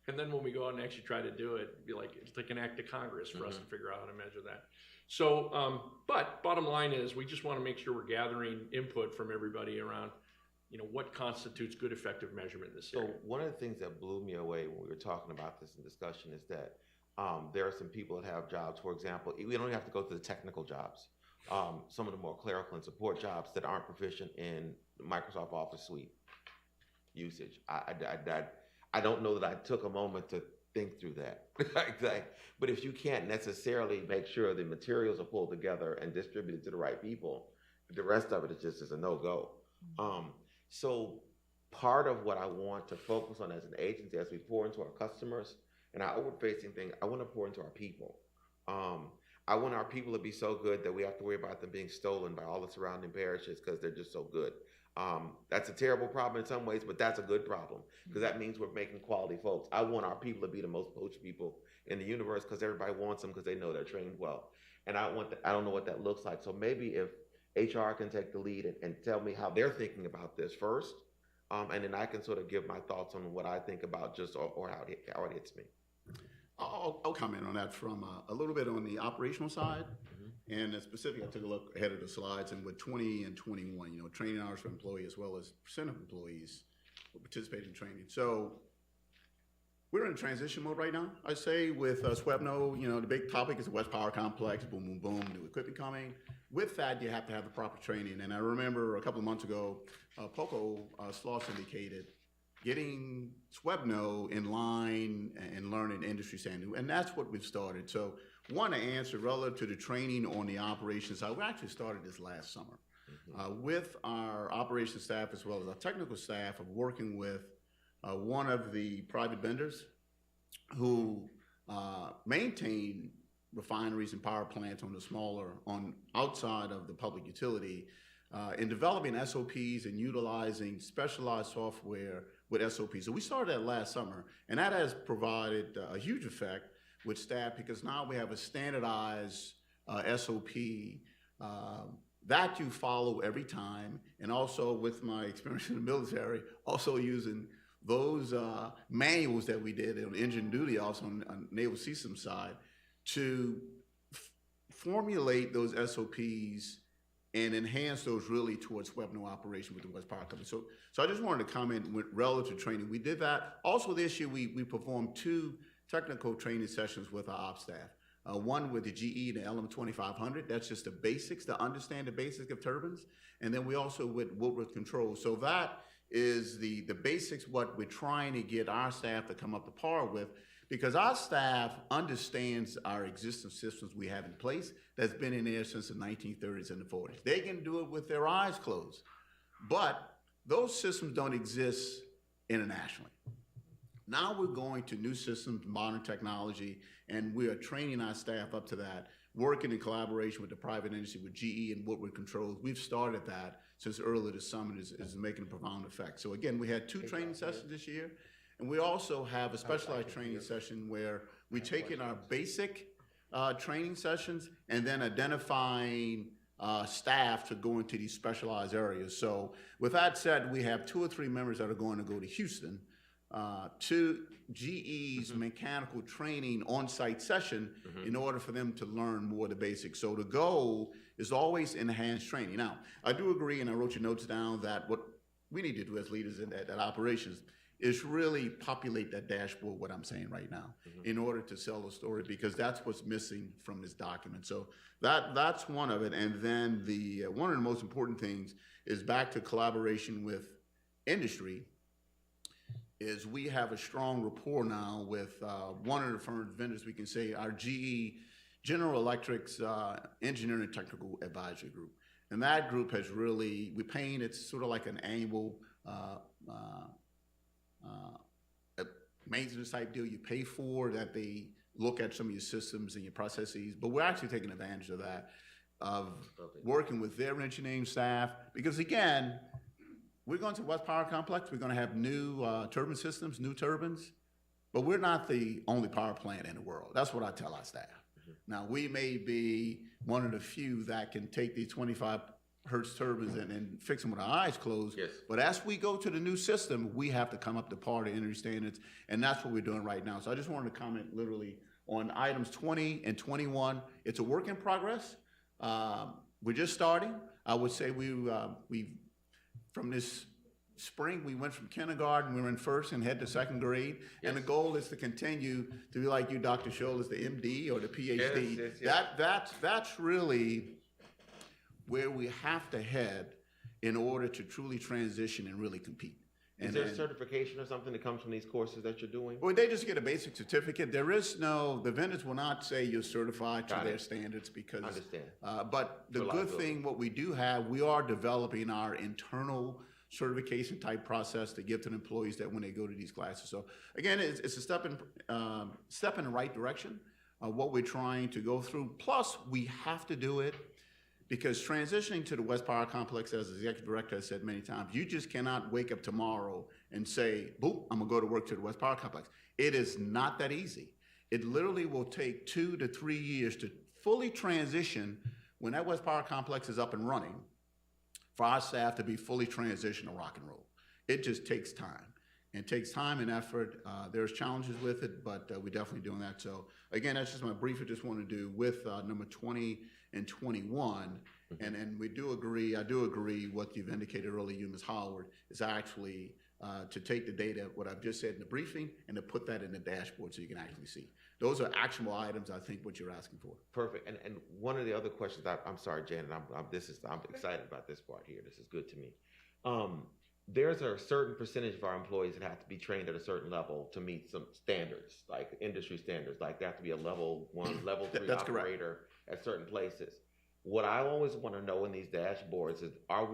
And then when we go out and actually try to do it, be like, it's like an act of Congress for us to figure out how to measure that. So, but bottom line is, we just want to make sure we're gathering input from everybody around, what constitutes good effective measurement in this area. So one of the things that blew me away when we were talking about this in discussion is that there are some people that have jobs, for example, we don't even have to go to the technical jobs. Some of the more clerical and support jobs that aren't proficient in Microsoft Office Suite usage. I don't know that I took a moment to think through that. But if you can't necessarily make sure the materials are pulled together and distributed to the right people, the rest of it is a no-go. So part of what I want to focus on as an agency, as we pour into our customers and our outward-facing thing, I want to pour into our people. I want our people to be so good that we have to worry about them being stolen by all the surrounding parishes because they're just so good. That's a terrible problem in some ways, but that's a good problem because that means we're making quality folks. I want our people to be the most poached people in the universe because everybody wants them because they know they're trained well. And I don't know what that looks like. So maybe if HR can take the lead and tell me how they're thinking about this first, and then I can sort of give my thoughts on what I think about just or how it hits me. I'll comment on that from a little bit on the operational side. And specifically, I took a look ahead of the slides, and with 20 and 21, training hours for employees as well as percent of employees will participate in training. So we're in a transition mode right now. I say with SWEPNO, the big topic is the West Power Complex, boom, boom, boom, new equipment coming. With that, you have to have the proper training. And I remember a couple of months ago, POCO Sloss indicated getting SWEPNO in line and learning industry standard. And that's what we've started. So one, to answer relative to the training on the operations side, we actually started this last summer with our operations staff as well as our technical staff of working with one of the private vendors who maintain refineries and power plants on outside of the public utility in developing SOPs and utilizing specialized software with SOPs. So we started that last summer, and that has provided a huge effect with staff because now we have a standardized SOP that you follow every time. And also with my experience in the military, also using those manuals that we did on engine duty, also on Naval Systems side, to formulate those SOPs and enhance those really towards SWEPNO operation with the West Power Company. So I just wanted to comment with relative training. We did that. Also this year, we performed 2 technical training sessions with our ops staff. One with the GE, the LM2500. That's just the basics, to understand the basics of turbines. And then we also with Woodward Control. So that is the basics, what we're trying to get our staff to come up to par with, because our staff understands our existing systems we have in place that's been in there since the 1930s and the 40s. They can do it with their eyes closed. But those systems don't exist internationally. Now we're going to new systems, modern technology, and we are training our staff up to that, working in collaboration with the private industry, with GE and Woodward Controls. We've started that since earlier this summer, is making a profound effect. So again, we had 2 training sessions this year, and we also have a specialized training session where we take in our basic training sessions and then identifying staff to go into these specialized areas. So with that said, we have 2 or 3 members that are going to go to Houston to GE's mechanical training on-site session in order for them to learn more of the basics. So the goal is always enhanced training. Now, I do agree, and I wrote your notes down, that what we need to do as leaders in that operations is really populate that dashboard, what I'm saying right now, in order to sell the story, because that's what's missing from this document. So that's one of it. And then one of the most important things is back to collaboration with industry, is we have a strong rapport now with one of the firm vendors, we can say our GE, General Electric's Engineering and Technical Advisory Group. And that group has really, we're paying, it's sort of like an annual maintenance type deal you pay for, that they look at some of your systems and your processes, but we're actually taking advantage of that, of working with their engineering staff, because again, we're going to West Power Complex, we're going to have new turbine systems, new turbines, but we're not the only power plant in the world. That's what I tell our staff. Now, we may be one of the few that can take these 25 hertz turbines and fix them with our eyes closed. Yes. But as we go to the new system, we have to come up to par to industry standards, and that's what we're doing right now. So I just wanted to comment literally on items 20 and 21. It's a work in progress. We're just starting. I would say we from this spring, we went from kindergarten, we were in first and head to second grade. Yes. And the goal is to continue to be like you, Dr. Scholl, as the MD or the PhD. Yes. That's really where we have to head in order to truly transition and really compete. Is there a certification or something that comes from these courses that you're doing? Well, they just get a basic certificate. The vendors will not say you're certified to their standards because. I understand. But the good thing, what we do have, we are developing our internal certification type process to give to the employees that when they go to these classes. So again, it's a step in the right direction. What we're trying to go through. Plus, we have to do it because transitioning to the West Power Complex, as the executive director has said many times, you just cannot wake up tomorrow and say, boop, I'm gonna go to work to the West Power Complex. It is not that easy. It literally will take 2 to 3 years to fully transition when that West Power Complex is up and running for our staff to be fully transitioned to rock and roll. It just takes time. It takes time and effort. There's challenges with it, but we're definitely doing that. So again, that's just my brief. I just want to do with number 20 and 21. And we do agree, I do agree what you've indicated earlier, you, Ms. Howard, is actually to take the data, what I've just said in the briefing, and to put that in the dashboard so you can actually see. Those are actionable items, I think, what you're asking for. Perfect. And one of the other questions, I'm sorry, Janet, I'm excited about this part here. This is good to me. There's a certain percentage of our employees that have to be trained at a certain level to meet some standards, like industry standards, like they have to be a level 1, level 3 That's operator at certain places. What I always want to know in these dashboards is,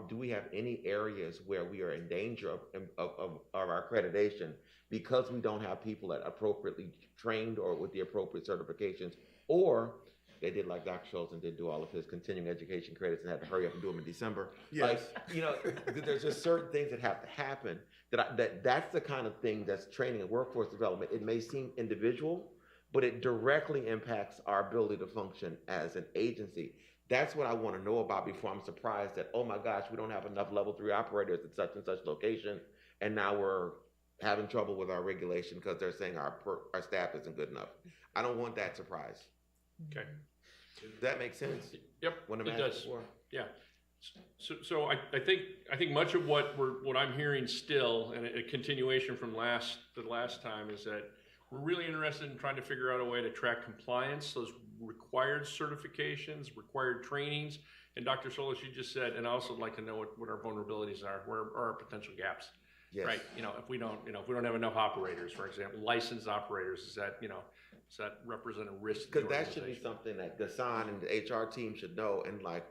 do we have any areas where we are in danger of our accreditation because we don't have people that are appropriately trained or with the appropriate certifications, or they did like Dr. Schultz and did do all of his continuing education credits and had to hurry up and do them in December. Yes. Like, there's just certain things that have to happen that's the kind of thing that's training and workforce development. It may seem individual, but it directly impacts our ability to function as an agency. That's what I want to know about before I'm surprised that, oh my gosh, we don't have enough level 3 operators at such and such location, and now we're having trouble with our regulation because they're saying our staff isn't good enough. I don't want that surprise. Okay. Does that make sense? Yep, it does. Yeah. So I think much of what I'm hearing still, and a continuation from the last time, is that we're really interested in trying to figure out a way to track compliance, those required certifications, required trainings. And Dr. Solis, you just said, and I also like to know what our vulnerabilities are, where are our potential gaps. Yes. Right. If we don't have enough operators, for example, licensed operators, does that represent a risk? Because that should be something that Gassan and the HR team should know, and like,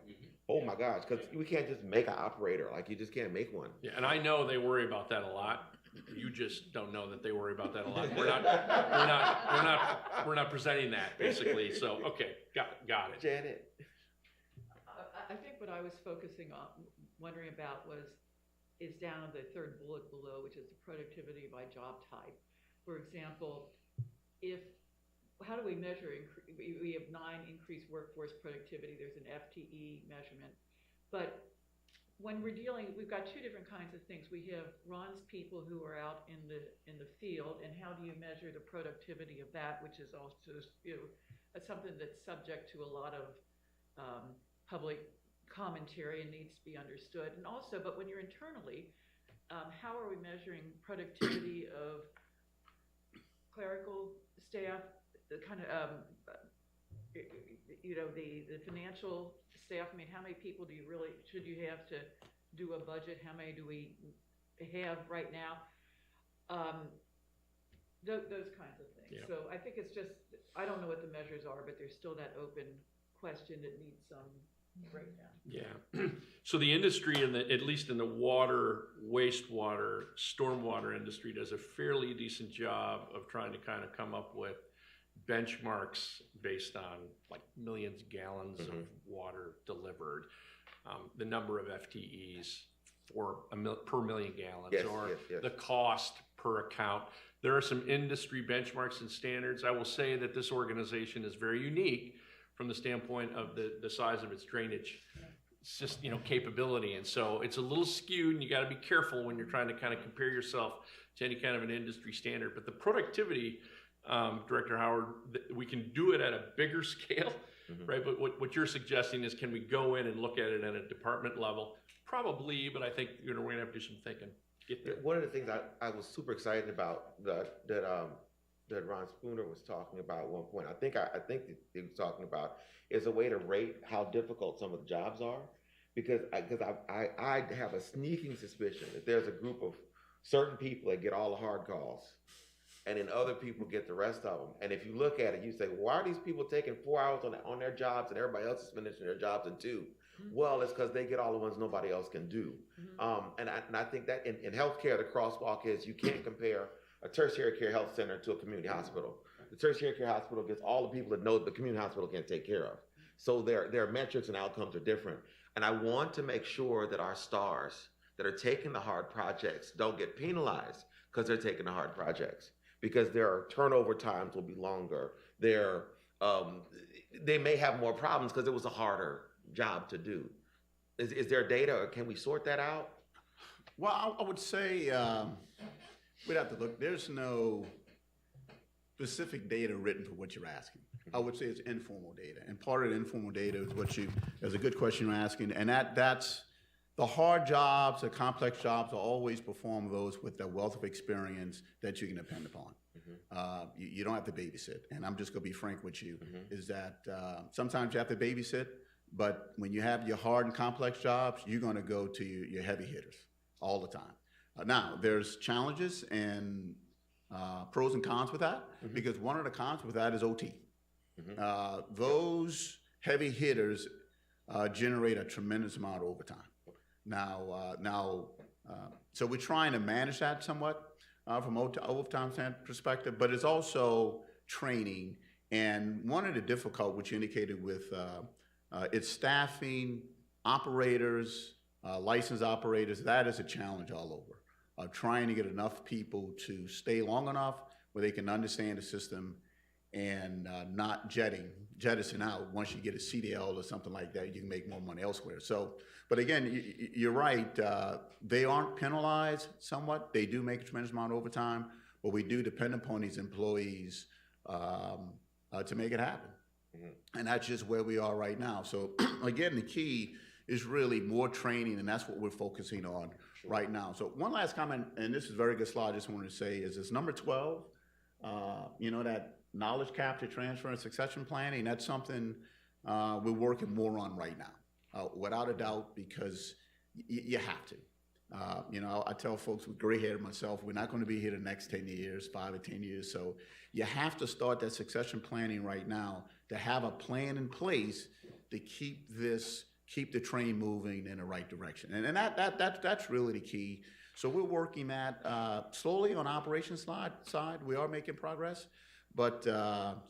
oh my gosh, because we can't just make an operator. Like, you just can't make one. Yeah, and I know they worry about that a lot. You just don't know that they worry about that a lot. We're not presenting that, basically. So okay, got it. Janet. I think what I was focusing on, wondering about is down the third bullet below, which is the productivity by job type. For example, how do we measure, we have 9 increased workforce productivity, there's an FTE measurement, but when we're we've got 2 different kinds of things. We have Ron's people who are out in the field, and how do you measure the productivity of that, which is also, something that's subject to a lot of public commentary and needs to be understood. And also, but when you're internally, how are we measuring productivity of clerical staff, the kind of, the financial staff? I mean, how many people should you have to do a budget? How many do we have right now? Those kinds of things. Yeah. So I think it's just, I don't know what the measures are, but there's still that open question that needs some breakdown. Yeah. So the industry, at least in the water, wastewater, stormwater industry, does a fairly decent job of trying to kind of come up with benchmarks based on like millions of gallons of water delivered, the number of FTEs per million gallons, yes. The cost per account. There are some industry benchmarks and standards. I will say that this organization is very unique from the standpoint of the size of its drainage capability. And so it's a little skewed, and you got to be careful when you're trying to kind of compare yourself to any kind of an industry standard. But the productivity, Director Howard, we can do it at a bigger scale, right? But what you're suggesting is, can we go in and look at it at a department level? Probably, but I think we're going to have to do some thinking. One of the things I was super excited about that Ron Spooner was talking about at one point, I think he was talking about, is a way to rate how difficult some of the jobs are, because I have a sneaking suspicion that there's a group of certain people that get all the hard calls, and then other people get the rest of them. And if you look at it, you say, why are these people taking 4 hours on their jobs and everybody else is finishing their jobs in 2? Well, it's because they get all the ones nobody else can do. And I think that in healthcare, the crosswalk is you can't compare a tertiary care health center to a community hospital. The tertiary care hospital gets all the people that know the community hospital can't take care of. So their metrics and outcomes are different. And I want to make sure that our stars that are taking the hard projects don't get penalized because they're taking the hard projects. Because their turnover times will be longer. They may have more problems because it was a harder job to do. Is there data, or can we sort that out? Well, I would say we'd have to look. There's no specific data written for what you're asking. I would say it's informal data, and part of the informal data is that's a good question you're asking, and that's the hard jobs, the complex jobs, will always perform those with the wealth of experience that you can depend upon. You don't have to babysit, and I'm just going to be frank with you, is that sometimes you have to babysit, but when you have your hard and complex jobs, you're going to go to your heavy hitters all the time. Now, there's challenges and pros and cons with that, because one of the cons with that is OT. Those heavy hitters generate a tremendous amount of overtime. So we're trying to manage that somewhat from overtime perspective, but it's also training. And one of the difficult, which you indicated with, it's staffing, operators, licensed operators. That is a challenge all over. Trying to get enough people to stay long enough where they can understand the system and not jettison out. Once you get a CDL or something like that, you can make more money elsewhere. So, but again, you're right. They aren't penalized somewhat. They do make a tremendous amount of overtime, but we do depend upon these employees to make it happen. And that's just where we are right now. So again, the key is really more training, and that's what we're focusing on right now. So one last comment, and this is a very good slide I just wanted to say, is this number 12, that knowledge capture, transfer, and succession planning. That's something we're working more on right now, without a doubt, because you have to. I tell folks with gray hair myself, we're not going to be here the next 10 years, 5 or 10 years. So you have to start that succession planning right now to have a plan in place to keep the train moving in the right direction. And that's really the key. So we're working that slowly on operations side. We are making progress, but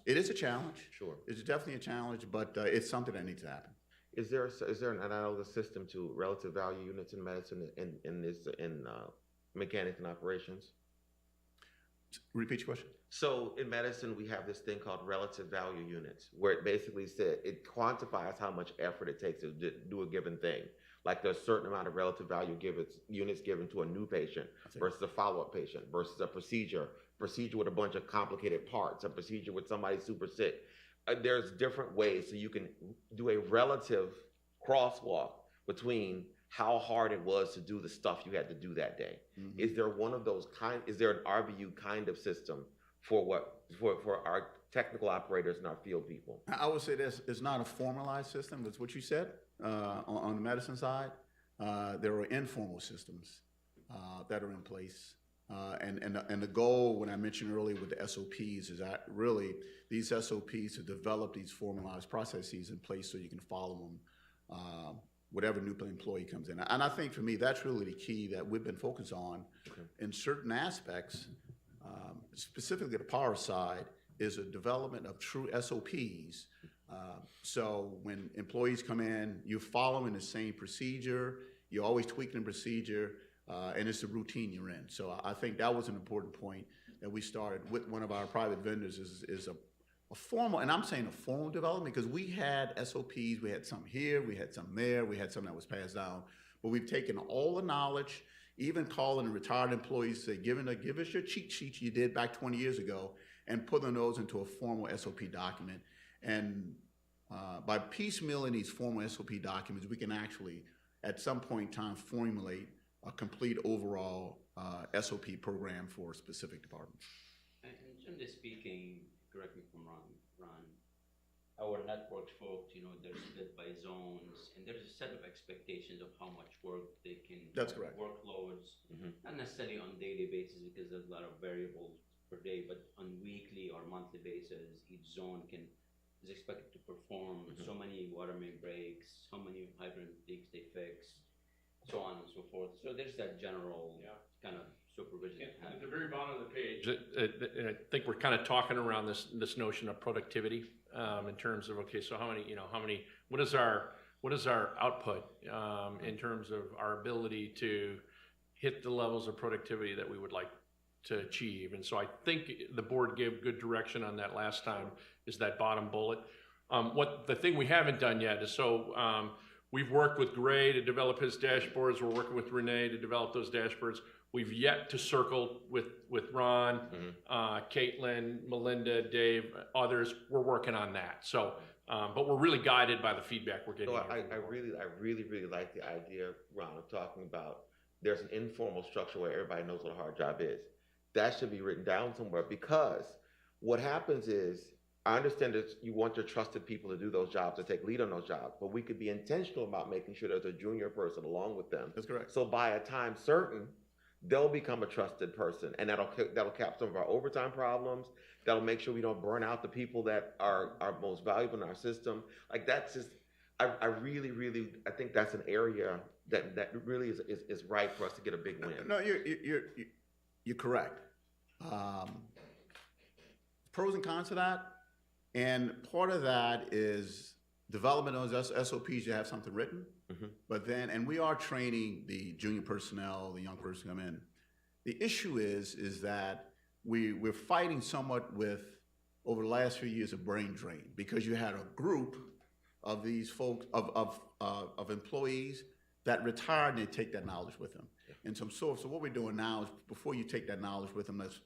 it is a challenge. Sure. It's definitely a challenge, but it's something that needs to happen. Is there an analogous system to relative value units in medicine in mechanics and operations? Repeat your question. So in medicine, we have this thing called relative value units, where it basically said it quantifies how much effort it takes to do a given thing. Like there's a certain amount of relative value units given to a new patient versus a follow-up patient versus a procedure with a bunch of complicated parts, a procedure with somebody super sick. There's different ways so you can do a relative crosswalk between how hard it was to do the stuff you had to do that day. Is there one of those is there an RVU kind of system for our technical operators and our field people? I would say this is not a formalized system. That's what you said on the medicine side. There are informal systems that are in place. And the goal, when I mentioned earlier with the SOPs, is that really these SOPs to develop these formalized processes in place so you can follow them whatever new employee comes in. And I think for me, that's really the key that we've been focused on in certain aspects, specifically the power side, is a development of true SOPs. So when employees come in, you're following the same procedure, you're always tweaking the procedure, and it's the routine you're in. So I think that was an important point that we started with one of our private vendors is a formal, and I'm saying a formal development, because we had SOPs, we had some here, we had some there, we had some that was passed down, but we've taken all the knowledge, even calling retired employees, say, give us your cheat sheets you did back 20 years ago, and putting those into a formal SOP document. And by piecemealing these formal SOP documents, we can actually, at some point in time, formulate a complete overall SOP program for specific departments. And generally speaking, correct me if I'm wrong, Ron, our network folks, they're split by zones, and there's a set of expectations of how much work they can. That's correct. Workloads, not necessarily on daily basis because there's a lot of variables per day, but on weekly or monthly basis, each zone is expected to perform so many water main breaks, how many hydrant leaks they fix, so on and so forth. So there's that general kind of supervision. At the very bottom of the page, I think we're kind of talking around this notion of productivity in terms of, okay, so how many, what is our output in terms of our ability to hit the levels of productivity that we would like to achieve? And so I think the board gave good direction on that last time, is that bottom bullet. The thing we haven't done yet is, we've worked with Gray to develop his dashboards. We're working with Renee to develop those dashboards. We've yet to circle with Ron, Caitlin, Melinda, Dave, others. We're working on that. So, but we're really guided by the feedback we're getting. So I really like the idea, Ron, of talking about there's an informal structure where everybody knows what a hard job is. That should be written down somewhere, because what happens is, I understand that you want your trusted people to do those jobs, to take lead on those jobs, but we could be intentional about making sure there's a junior person along with them. That's correct. So by a time certain, they'll become a trusted person, and that'll cap some of our overtime problems. That'll make sure we don't burn out the people that are most valuable in our system. Like, that's just, I really think that's an area that really is right for us to get a big win. No, you're correct. Pros and cons to that, and part of that is development of those SOPs. You have something written, but then, and we are training the junior personnel, the young person come in. The issue is that we're fighting somewhat with, over the last few years, a brain drain, because you had a group of these folks, of employees that retired, and they take that knowledge with them. And so what we're doing now is, before you take that knowledge with them, let's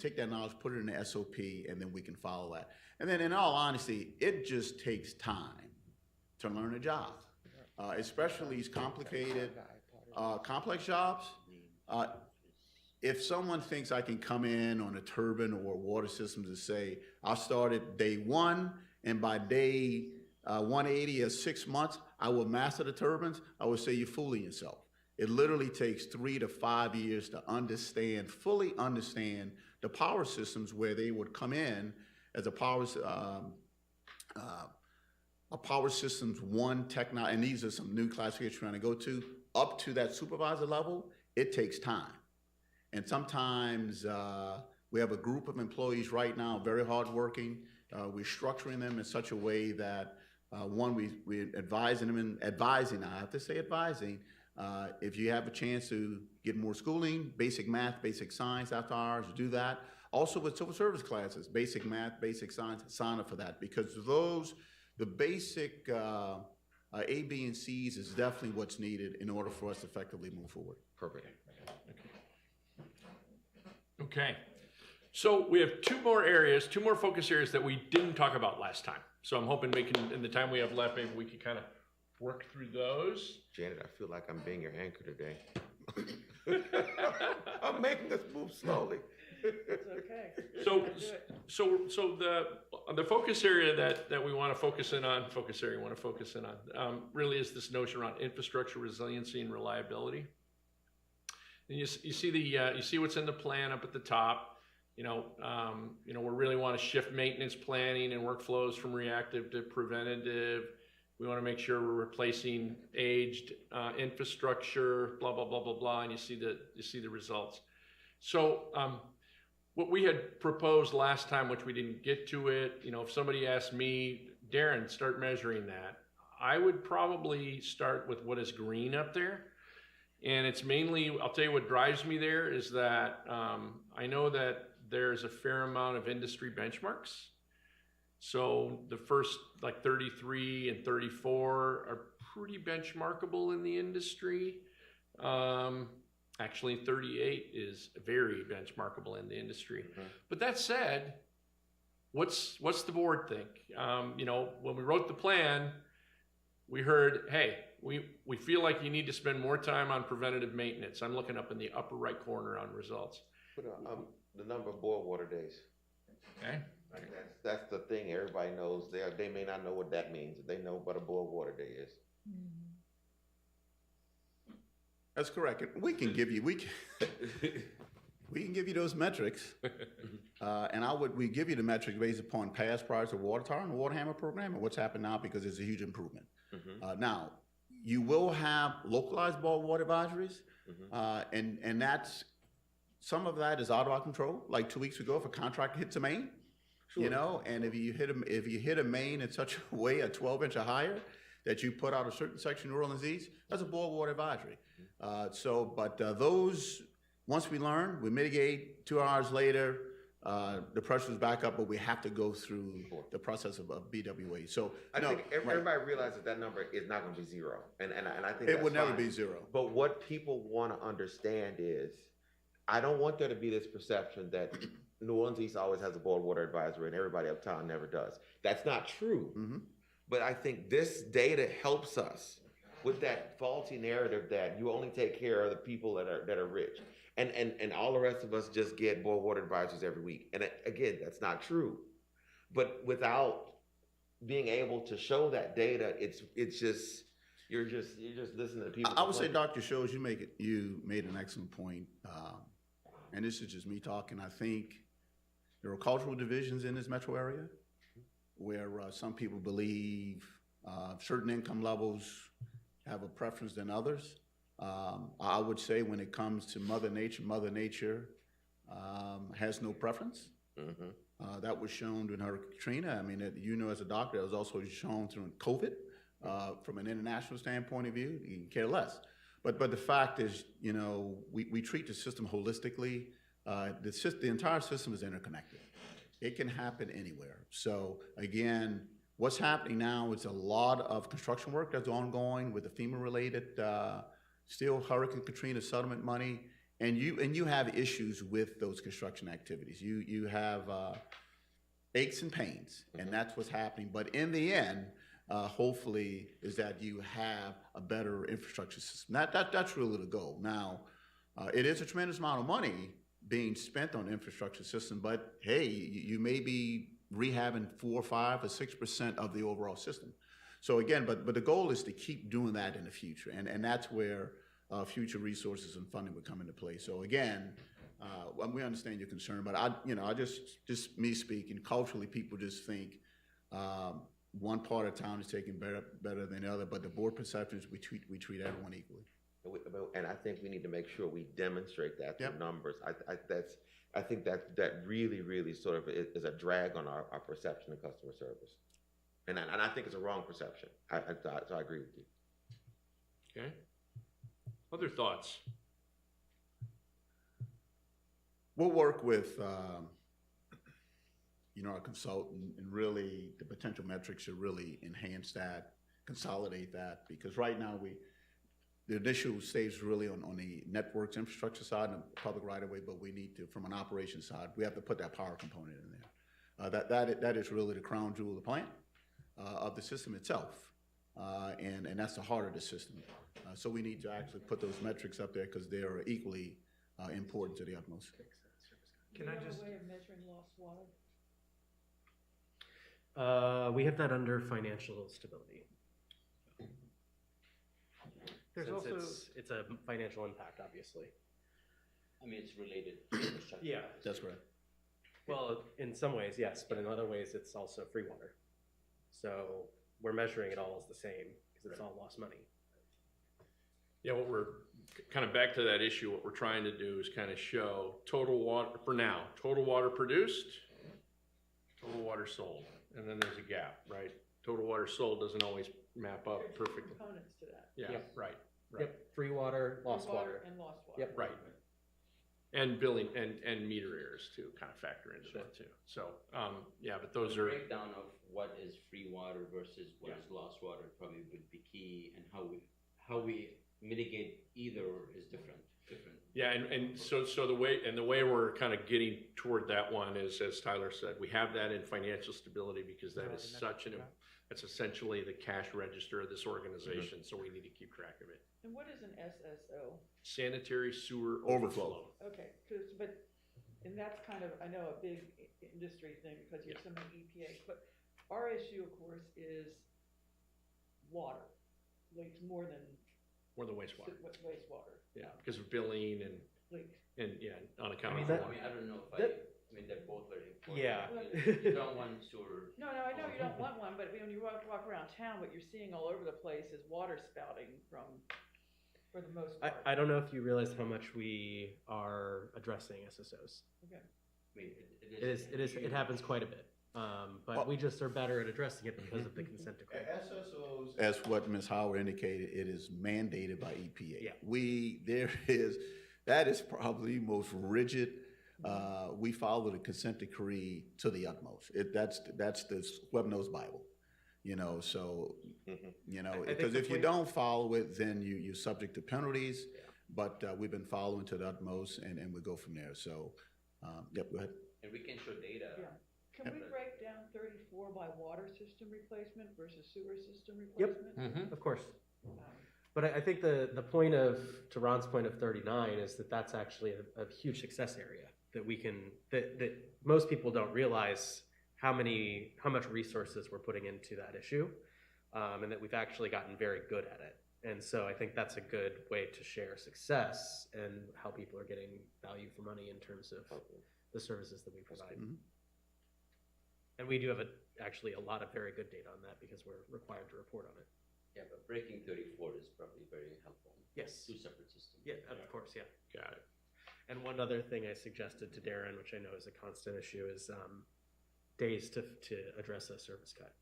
take that knowledge, put it in the SOP, and then we can follow that. And then, in all honesty, it just takes time to learn a job, especially these complicated, complex jobs. If someone thinks I can come in on a turbine or water systems and say, I'll start at day 1, and by day 180 or 6 months, I will master the turbines, I would say you're fooling yourself. It literally takes 3 to 5 years to fully understand the power systems, where they would come in as a power systems 1 technology, and these are some new classifications you're trying to go to, up to that supervisor level. It takes time. And sometimes we have a group of employees right now, very hardworking. We're structuring them in such a way that, we're advising them, I have to say advising, if you have a chance to get more schooling, basic math, basic science after hours, do that. Also with civil service classes, basic math, basic science, sign up for that, because the basic A, B, and C's is definitely what's needed in order for us to effectively move forward. Perfect. Okay. So we have two more focus areas that we didn't talk about last time. So I'm hoping in the time we have left, maybe we can kind of work through those. Janet, I feel like I'm being your anchor today. I'm making us move slowly. It's okay. So the focus area that we want to focus in on, really is this notion around infrastructure resiliency and reliability. And you see what's in the plan up at the top. We really want to shift maintenance planning and workflows from reactive to preventative. We want to make sure we're replacing aged infrastructure, blah, blah, blah, blah, blah, and you see the results. So what we had proposed last time, which we didn't get to it, if somebody asked me, Darren, start measuring that, I would probably start with what is green up there. And it's mainly, I'll tell you what drives me there is that I know that there's a fair amount of industry benchmarks. So the first 33 and 34 are pretty benchmarkable in the industry. Actually 38 is very benchmarkable in the industry. Mm-hmm. But that said, what's the board think? When we wrote the plan, we heard, hey, we feel like you need to spend more time on preventative maintenance. I'm looking up in the upper right corner on results. Put the number of boil water days. Okay? That's the thing, everybody knows, they may not know what that means, they know what a boil water day is. That's correct. And we can give you, we can give you those metrics. And we give you the metrics based upon past priors of water tower and the water hammer program and what's happened now because it's a huge improvement. Now, you will have localized boil water advisories, and that's, some of that is out of our control. Like 2 weeks ago, if a contractor hits a main, you know, and if you hit a main in such a way, a 12-inch or higher, that you put out a certain section of New Orleans East, that's a boil water advisory. Those, once we learn, we mitigate, 2 hours later, the pressure's back up, but we have to go through the process of BWA. So I think everybody realizes that number is not gonna be zero, and I think it would that's never fine. be zero. But what people wanna understand is, I don't want there to be this perception that New Orleans East always has a boil water advisory and everybody uptown never does. That's not true. But I think this data helps us with that faulty narrative that you only take care of the people that are rich. And all the rest of us just get boil water advisors every week. And again, that's not true. But without being able to show that data, it's just you're just listening to people. I would say, Dr. Shows, you made an excellent point. And this is just me talking. I think there are cultural divisions in this metro area where some people believe certain income levels have a preference than others. I would say when it comes to Mother Nature has no preference. That was shown during Hurricane Katrina. I mean, you know, as a doctor, it was also shown through COVID. From an international standpoint of view, you can care less. But the fact is, you know, we treat the system holistically. The entire system is interconnected. It can happen anywhere. So again, what's happening now is a lot of construction work that's ongoing with the FEMA-related still Hurricane Katrina settlement money, and you have issues with those construction activities. You have aches and pains, and that's what's happening. But in the end, hopefully, is that you have a better infrastructure system. That's really the goal. Now, it is a tremendous amount of money being spent on the infrastructure system, but hey, you may be rehabbing 4, 5, or 6% of the overall system. So again, but the goal is to keep doing that in the future, and that's where future resources and funding would come into play. So again, we understand your concern, but I just me speaking, culturally, people just think one part of town is taking better than the other, but the board perceptions, we treat everyone equally. And I think we need to make sure we demonstrate that through numbers. I think that really sort of is a drag on our perception of customer service, and I think it's a wrong perception. So I agree with you. Okay. Other thoughts? We'll work with our consultant, and really the potential metrics should really enhance that, consolidate that, because right now the initial stage is really on the networks infrastructure side and the public right of way, but we need to, from an operations side, we have to put that power component in there. That is really the crown jewel of the plant, of the system itself, and that's the heart of the system. So we need to actually put those metrics up there because they are equally important to the utmost. Can I just? Do you have a way of measuring lost water? We have that under financial stability. There's Since also, it's a financial impact, obviously. I mean, it's related to infrastructure. Yeah, That's correct. well, in some ways, yes, but in other ways, it's also free water. So we're measuring it all as the same because it's all lost money. Yeah, what we're kind of back to that issue, what we're trying to do is kind of show total water, for now, total water produced, total water sold, and then there's a gap, right? Total water sold doesn't always map up There's perfectly. components to that. Yeah, Yep. right. Yep, free water, lost Free water. and lost water. Yep. Right. And billing and meter errors too kind of factor into that too. So, yeah, but those The are, breakdown of what is free water versus what Yeah. is lost water probably would be key, and how we mitigate either is different. yeah, and so the way we're kind of getting toward that one is, as Tyler said, we have that in financial stability because that is that's essentially the cash register of this organization, so we need to keep track of it. And what is an SSO? Sanitary sewer Overflow. overflow. Okay, but And that's kind of, I know, a big industry thing because you have so many EPA, but our issue, of course, is water. Leaks more than wastewater. Wastewater. Yeah, because of billing Leaks. and on account I mean, of that- water. I don't know if they're both very important. Yeah. You don't want sewer. No, I know you don't want one, but when you walk around town, what you're seeing all over the place is water spouting for the most part. I don't know if you realize how much we are addressing SSOs. Okay. I mean, It happens quite a bit. But we just are better at addressing it because of the consent decree. SSOs, as what Ms. Howard indicated, it is mandated by EPA. Yeah. That is probably the most rigid. We follow the consent decree to the utmost. That's the Web-Nose Bible, so, I think because the if you point- don't follow it, then you're subject to penalties. Yeah. But we've been following to the utmost, and we go from there. So, yep, go ahead. And we can show data. Yeah. Can we break down 34 by water system replacement versus sewer system Yep. replacement? Of course. Um, But I think the point to Ron's point of 39 is that's actually a huge success area that that most people don't realize how much resources we're putting into that issue, and that we've actually gotten very good at it. And so I think that's a good way to share success and how people are getting value for money in terms of the services that we provide. Mhm. And we do have actually a lot of very good data on that because we're required to report on it. Yeah, but breaking 34 is probably very helpful. Yes. Two separate systems. Yeah, of course, yeah. Got it. And one other thing I suggested to Darren, which I know is a constant issue, is days to address a service cut.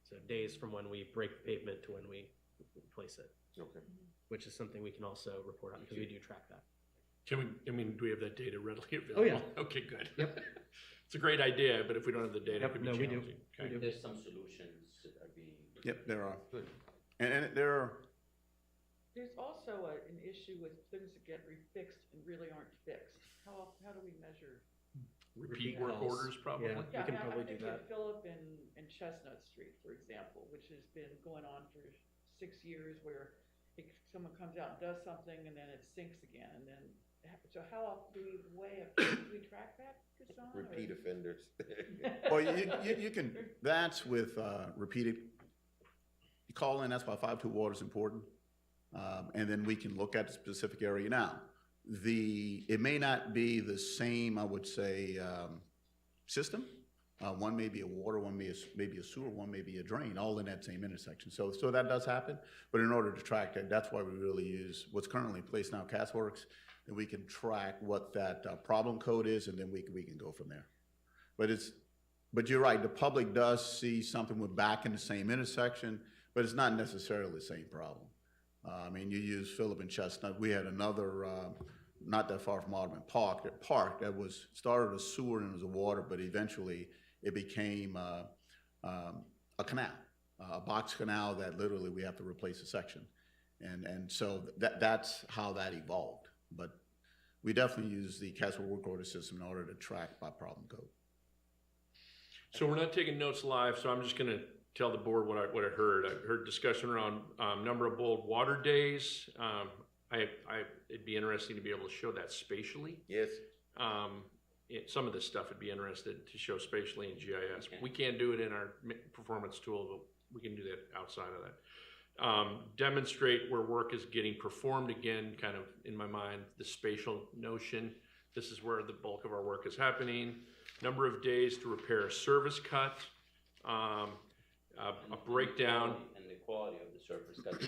So days from when we break the pavement to when we place it, Okay. which is something we can also report on because we do track that. Do we have that data readily available? Oh, yeah. Okay, good. Yep. It's a great idea, but if we don't have the data, Yep, it could be no, we do. challenging. We Okay. do. There's some solutions that are being. Yep, there are. Good. And there are. There's also an issue with things that get refixed and really aren't fixed. How do we measure? Repeat Repeat work calls. orders, probably. Yeah. Yeah, We can I mean, probably I'm do thinking of that. Phillip and Chestnut Street, for example, which has been going on for 6 years, where someone comes out and does something and then it sinks again, and then, so how often do we track that, Kassan? or- Repeat offenders. Well, you can, that's with repeated, you call in, that's why 5-2 water is important. And then we can look at the specific area. Now, it may not be the same, I would say, system. One may be a water, one may be a sewer, one may be a drain, all in that same intersection. So that does happen, but in order to track that, that's why we really use what's currently in place now, CastWorks, and we can track what that problem code is, and then we can go from there. But you're right, the public does see something, we're back in the same intersection, but it's not necessarily the same problem. I mean, you use Phillip and Chestnut, we had another, not that far from Audubon Park that was, started as sewer and it was a water, but eventually it became a canal, a box canal that literally we have to replace a section. And so that's how that evolved. But we definitely use the CastWorks work order system in order to track by problem code. So we're not taking notes live, so I'm just gonna tell the board what I heard. I heard discussion around number of boiled water days. It'd be interesting to be able to show that spatially. Yes. Some of this stuff would be interested to show spatially in GIS. Okay. We can't do it in our performance tool, but we can do that outside of that. Demonstrate where work is getting performed, again, kind of in my mind, the spatial notion. This is where the bulk of our work is happening. Number of days to repair a service cut. A breakdown. And the quality of the surface cut,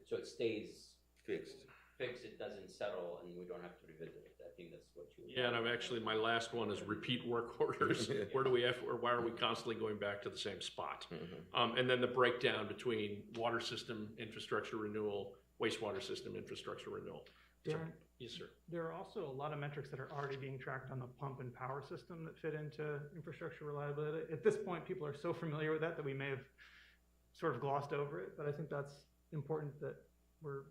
so it stays Fixed. it doesn't settle, and we don't have to revisit it. I think that's what you. Yeah, and I'm actually, my last one is repeat work orders. Where do we have, or why are we constantly going back to the same spot? And then the breakdown between water system infrastructure renewal, wastewater system infrastructure renewal. So, Darren, yes, sir. there are also a lot of metrics that are already being tracked on the pump and power system that fit into infrastructure reliability. At this point, people are so familiar with that we may have sort of glossed over it, but I think that's important that we're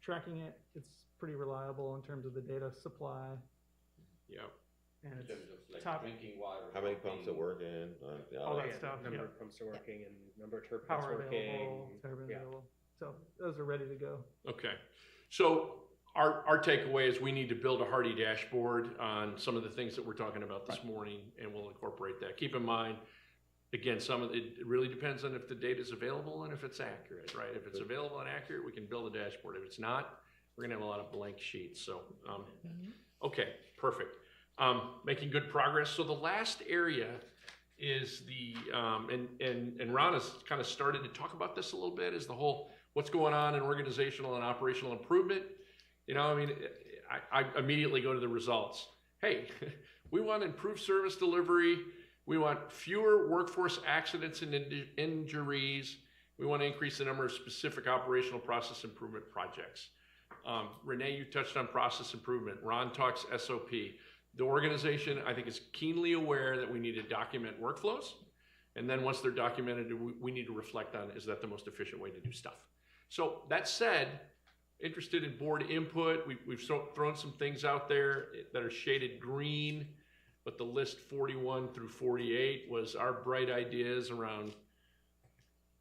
tracking it. It's pretty reliable in terms of the data supply. Yeah. And In it's terms of like top drinking water. How many pumps are working? all that stuff. Number Yeah. of pumps are working and number of turbines Power working. available, turbine Yeah. available. So those are ready to go. Okay. So our takeaway is we need to build a hardy dashboard on some of the things that we're talking about this morning, and we'll incorporate that. Keep in mind, again, some of it really depends on if the data is available and if it's accurate, right? If it's available and accurate, we can build a dashboard. If it's not, we're gonna have a lot of blank sheets. So, okay, perfect. Making good progress. So the last area is the, and Ron has kind of started to talk about this a little bit, is the whole, what's going on in organizational and operational improvement. You know, I mean, I immediately go to the results. Hey, we want improved service delivery. We want fewer workforce accidents and injuries. We want to increase the number of specific operational process improvement projects. Renee, you touched on process improvement. Ron talks SOP. The organization, I think, is keenly aware that we need to document workflows. And then once they're documented, we need to reflect on, is that the most efficient way to do stuff? So that said, interested in board input. We've thrown some things out there that are shaded green, but the list 41 through 48 was our bright ideas around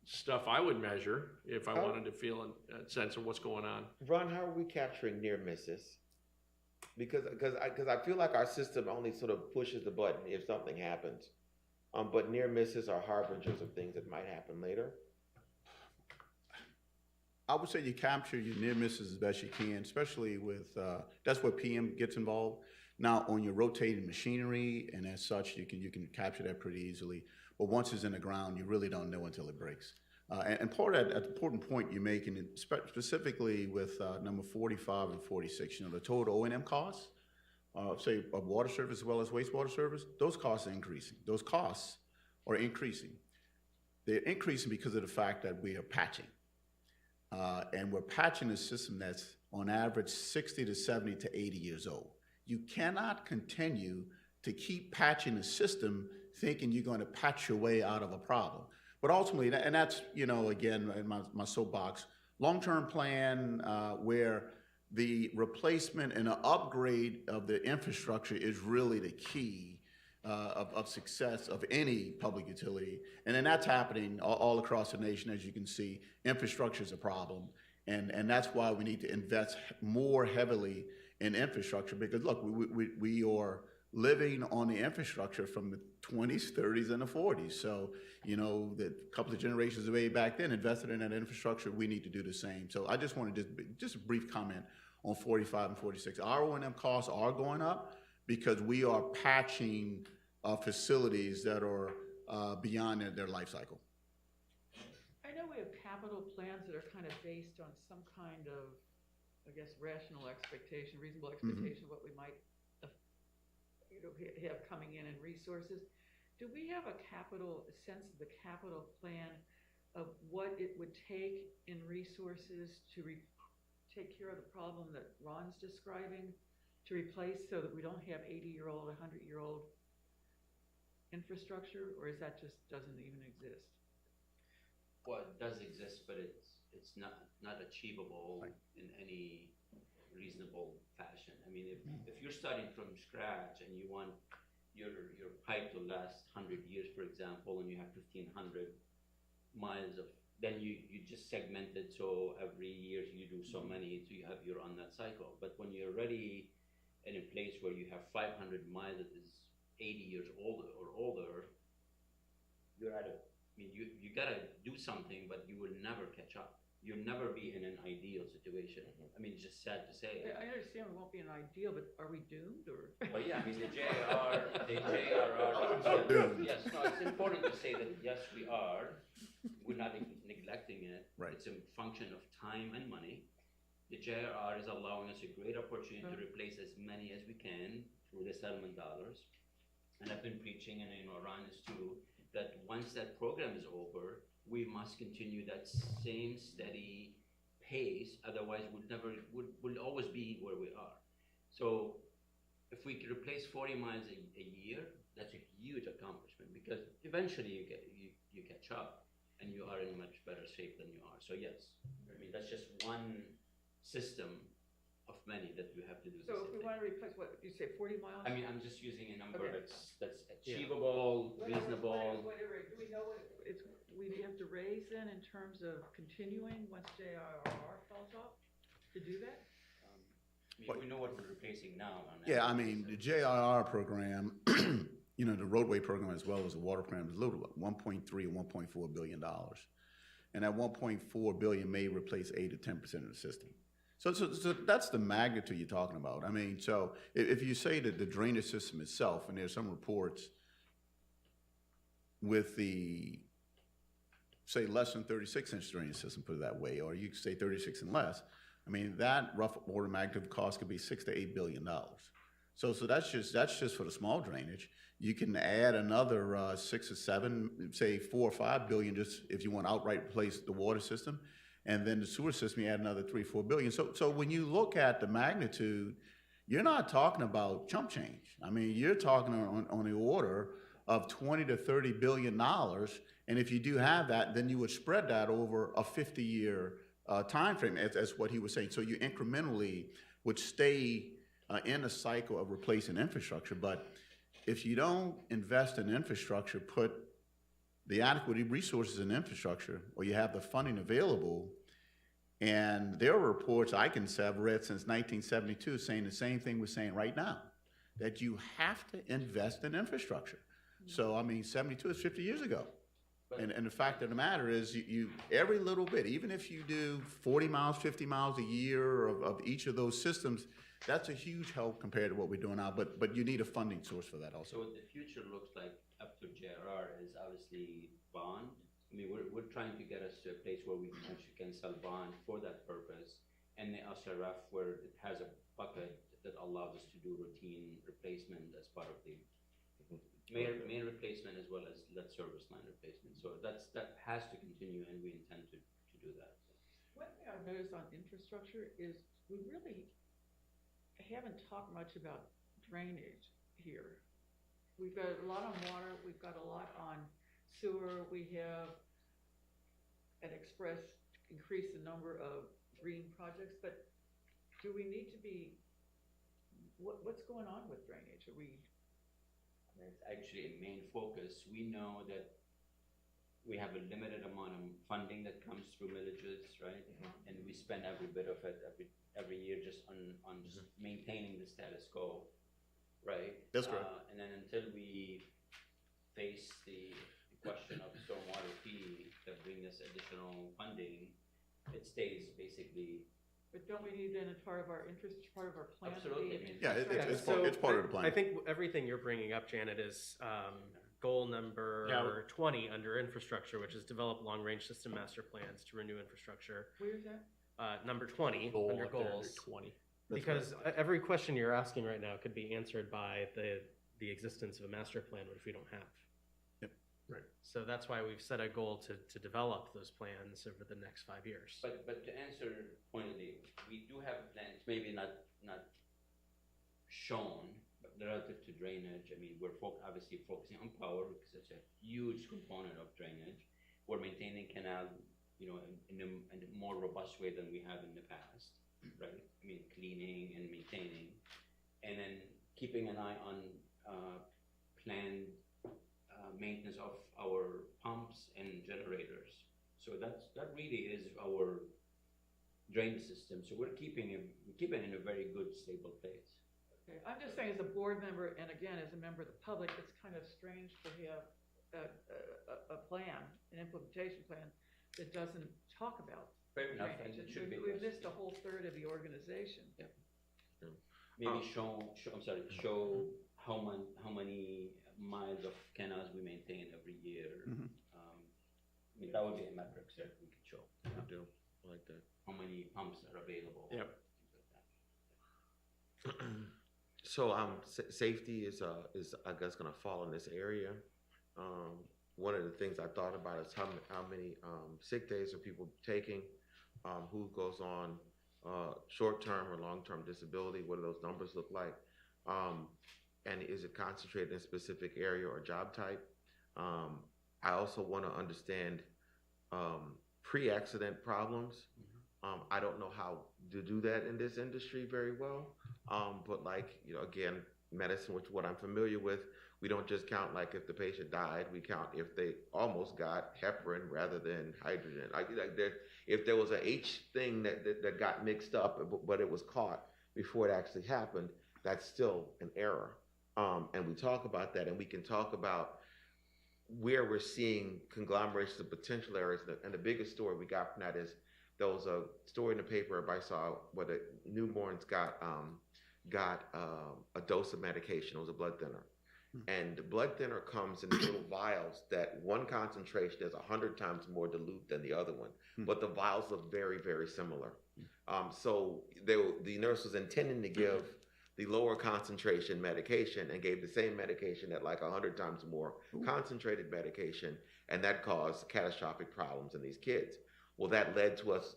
stuff I would measure if I wanted to feel a sense of what's going on. Ron, how are we capturing near misses? Because I feel like our system only sort of pushes the button if something happens. But near misses are harbingers of things that might happen later. I would say you capture your near misses as best you can, especially with, that's where PM gets involved. Now, on your rotating machinery and as such, you can capture that pretty easily. But once it's in the ground, you really don't know until it breaks. And part of that important point you're making, specifically with number 45 and 46, you know, the total O&M costs, say of water service as well as wastewater service, those costs are increasing. Those costs are increasing. They're increasing because of the fact that we are patching. And we're patching a system that's on average 60 to 70 to 80 years old. You cannot continue to keep patching a system thinking you're going to patch your way out of a problem. But ultimately, and that's, you know, again, in my soapbox, long-term plan where the replacement and the upgrade of the infrastructure is really the key of success of any public utility. And then that's happening all across the nation, as you can see. Infrastructure is a problem. And that's why we need to invest more heavily in infrastructure, because look, we are living on the infrastructure from the 20s, 30s, and the 40s. So, you know, the couple of generations way back then invested in that infrastructure, we need to do the same. So I just want to just a brief comment on 45 and 46. Our O&M costs are going up because we are patching facilities that are beyond their life cycle. I know we have capital plans that are kind of based on some kind of, I guess, rational expectation, reasonable expectation of what we might have coming in resources. Do we have a sense of the capital plan of what it would take in resources to take care of the problem that Ron's describing, to replace, so that we don't have 80-year-old, 100-year-old infrastructure, or is that just doesn't even exist? Well, it does exist, but it's not achievable in any reasonable fashion. I mean, if you're starting from scratch and you want your pipe to last 100 years, for example, and you have 1,500 miles of, then you just segment it, so every year you do so many, so you're on that cycle. But when you're already in a place where you have 500 miles that is 80 years older or older, you gotta do something, but you will never catch up. You'll never be in an ideal situation. I mean, it's just sad to say. I understand we won't be an ideal, but are we doomed, or? Well, yeah, I mean, the JRR, yes, no, it's important to say that, yes, we are. We're not neglecting it. Right. It's a function of time and money. The JRR is allowing us a great opportunity to replace as many as we can through the settlement dollars. And I've been preaching, and I know Ron is too, that once that program is over, we must continue that same steady pace. Otherwise, we'll always be where we are. So if we could replace 40 miles a year, that's a huge accomplishment, because eventually you catch up and you are in much better shape than you are. So yes, I mean, that's just one system of many that you have to do. So if we want to replace, what you say, 40 miles? I mean, I'm just using a number Okay. that's achievable, reasonable. Whatever. Do we know what we have to raise then in terms of continuing once JRR falls off to do that? mean, we know what we're replacing now. Yeah, I mean, the JRR program, you know, the roadway program as well as the water program is a little 1.3 or 1.4 billion dollars. And that 1.4 billion may replace 8 to 10% of the system. So that's the magnitude you're talking about. I mean, so if you say that the drainage system itself, and there's some reports with the, say, less than 36-inch drainage system, put it that way, or you could say 36 and less, I mean, that rough order of magnitude cost could be $6 to $8 billion. So that's just for the small drainage. You can add another 6 or 7, say 4 or 5 billion, just if you want to outright replace the water system, and then the sewer system, you add another 3 or 4 billion. So when you look at the magnitude, you're not talking about chump change. I mean, you're talking on the order of 20 to 30 billion dollars, and if you do have that, then you would spread that over a 50-year time frame, as what he was saying. So you incrementally would stay in a cycle of replacing infrastructure. But if you don't invest in infrastructure, put the adequate resources in infrastructure, or you have the funding available, and there are reports I can say I've read since 1972 saying the same thing we're saying right now, that you have to invest in infrastructure. So, I mean, 72 is 50 years ago. And the fact of the matter is, you every little bit, even if you do 40 miles, 50 miles a year of each of those systems, that's a huge help compared to what we're doing now. But you need a funding source for that also. So what the future looks like after JRR is obviously bond. I mean, we're trying to get us to a place where we actually can sell bond for that purpose, and the SRF where it has a bucket that allows us to do routine replacement as part of the main replacement as well as lead service line replacement. So that has to continue, and we intend to do that. One thing I've noticed on infrastructure is we really haven't talked much about drainage here. We've got a lot on water, we've got a lot on sewer, we have increase the number of green projects, but do we need to be, what's going on with drainage? Are we? It's actually a main focus. We know that we have a limited amount of funding that comes through villages, right? Mm-hmm. And we spend every bit of it every year just on just maintaining the status quo, right? That's correct. And then until we face the question of stormwater fee that bring us additional funding, it stays basically. But don't we need then as part of our plan? Absolutely. Yeah, it's part of the plan. I think everything you're bringing up, Janet, is goal number 20 under infrastructure, which is develop long-range system master plans to renew infrastructure. Where's that? Number 20 under goals. 20. Because every question you're asking right now could be answered by the existence of a master plan, which we don't have. Yep. Right. So that's why we've set a goal to develop those plans over the next 5 years. But to answer pointedly, we do have plans, maybe not shown, but relative to drainage. I mean, we're obviously focusing on power because it's a huge component of drainage. We're maintaining canal, you know, in a more robust way than we have in the past, right? I mean, cleaning and maintaining, and then keeping an eye on planned maintenance of our pumps and generators. So that really is our drain system. So we're keeping it in a very good, stable place. Okay, I'm just saying as a board member, and again, as a member of the public, it's kind of strange to have a plan, an implementation plan that doesn't talk about Fair enough, drainage. and it should be. We've missed a whole third of the organization. Yep. Maybe show how many miles of canals we maintain every year. Mhm. I mean, that would be a metric that we could show. I do, I like that. How many pumps are available? Yep. Things like that. So safety is I guess gonna fall in this area. One of the things I thought about is how many sick days are people taking, who goes on short-term or long-term disability, what do those numbers look like, and is it concentrated in a specific area or job type? I also want to understand pre-accident problems. I don't know how to do that in this industry very well, but like, you know, again, medicine, which what I'm familiar with, we don't just count like if the patient died, we count if they almost got heparin rather than hydrogen. If there was a H thing that got mixed up, but it was caught, before it actually happened, that's still an error. And we talk about that, and we can talk about where we're seeing conglomerations of potential errors. And the biggest story we got from that is there was a story in the paper everybody saw where the newborns got a dose of medication. It was a blood thinner. And the blood thinner comes in little vials that one concentration is 100 times more dilute than the other one, but the vials look very, very similar. So the nurse was intending to give the lower concentration medication and gave the same medication at like 100 times more concentrated medication, and that caused catastrophic problems in these kids. Well, that led to us,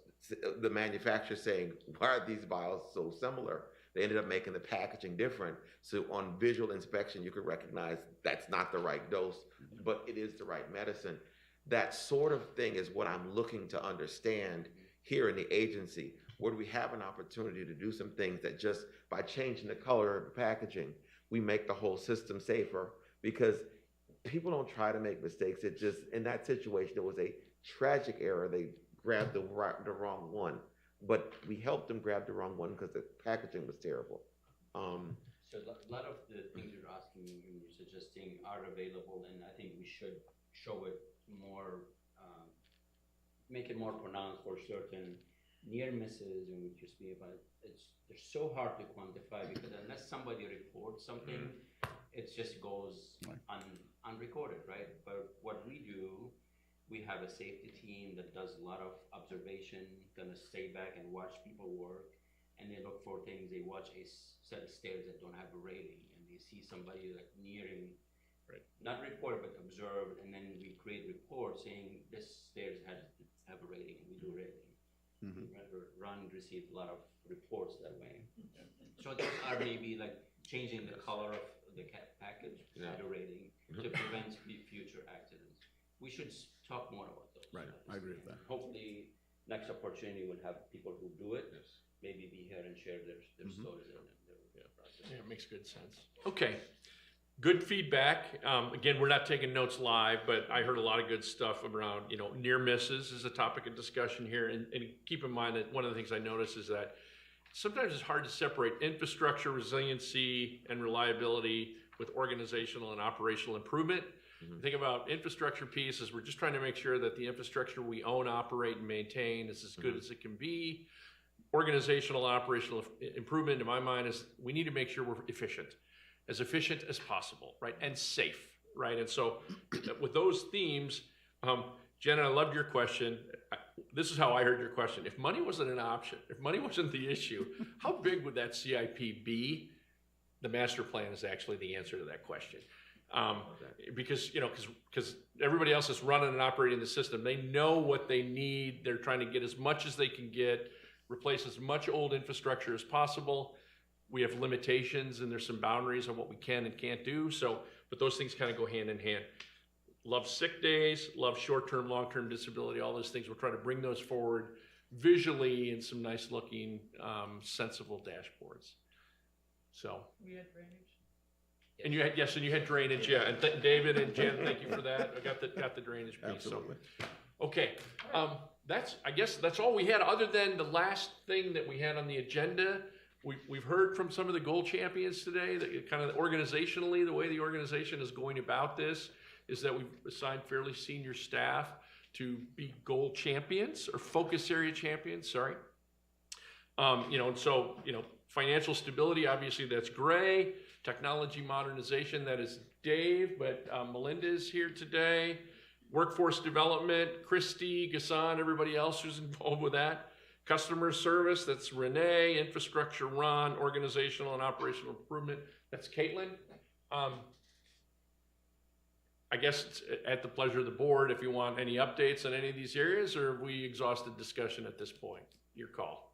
the manufacturer saying, why are these vials so similar? They ended up making the packaging different. So on visual inspection, you could recognize that's not the right dose, but it is the right medicine. That sort of thing is what I'm looking to understand here in the agency, where we have an opportunity to do some things that just by changing the color of the packaging, we make the whole system safer, because people don't try to make mistakes. It just, in that situation, it was a tragic error. They grabbed the wrong one. But we helped them grab the wrong one because the packaging was terrible. So a lot of the things you're asking and you're suggesting are available, and I think we should show it more, make it more pronounced for certain near misses, and we just be able. They're so hard to quantify, because unless somebody reports something, it just goes unrecorded, right? But what we do, we have a safety team that does a lot of observation, gonna stay back and watch people work, and they look for things. They watch a set of stairs that don't have a railing, and they see somebody like nearing, not report but observed, and then we create reports saying this stairs have a rating, and we do rating. Run received a lot of reports that way. So those are maybe like changing the color of the package, the rating, to prevent future accidents. We should talk more about those. Right, I agree with that. Hopefully, next opportunity we'll have people who do it, maybe be here and share their stories and their process. Yeah, it makes good sense. Okay, good feedback. Again, we're not taking notes live, but I heard a lot of good stuff around, near misses is a topic of discussion here. And keep in mind that one of the things I notice is that sometimes it's hard to separate infrastructure, resiliency, and reliability with organizational and operational improvement. Think about infrastructure pieces. We're just trying to make sure that the infrastructure we own, operate, and maintain is as good as it can be. Organizational and operational improvement, in my mind, is we need to make sure we're efficient as possible, right? And safe, right? And so with those themes, Jen, I loved your question. This is how I heard your question. If money wasn't an option, if money wasn't the issue, how big would that CIP be? The master plan is actually the answer to that question. Because everybody else is running and operating the system. They know what they need. They're trying to get as much as they can get, replace as much old infrastructure as possible. We have limitations, and there's some boundaries on what we can and can't do. So, but those things kind of go hand in hand. Love sick days, love short-term, long-term disability, all those things. We're trying to bring those forward visually in some nice looking, sensible dashboards. So. We had drainage. And you had drainage, yeah. And David and Jen, thank you for that. I got the drainage piece. Absolutely. So. Okay, I guess that's all we had, other than the last thing that we had on the agenda. We've heard from some of the goal champions today that kind of organizationally, the way the organization is going about this is that we've assigned fairly senior staff to be goal champions or focus area champions. Sorry. And so financial stability, obviously that's Gray. Technology modernization, that is Dave, but Melinda is here today. Workforce development, Christy, Gassan, everybody else who's involved with that. Customer service, that's Renee. Infrastructure, Ron. Organizational and operational improvement, that's Caitlin. I guess it's at the pleasure of the board if you want any updates on any of these areas, or have we exhausted discussion at this point? Your call.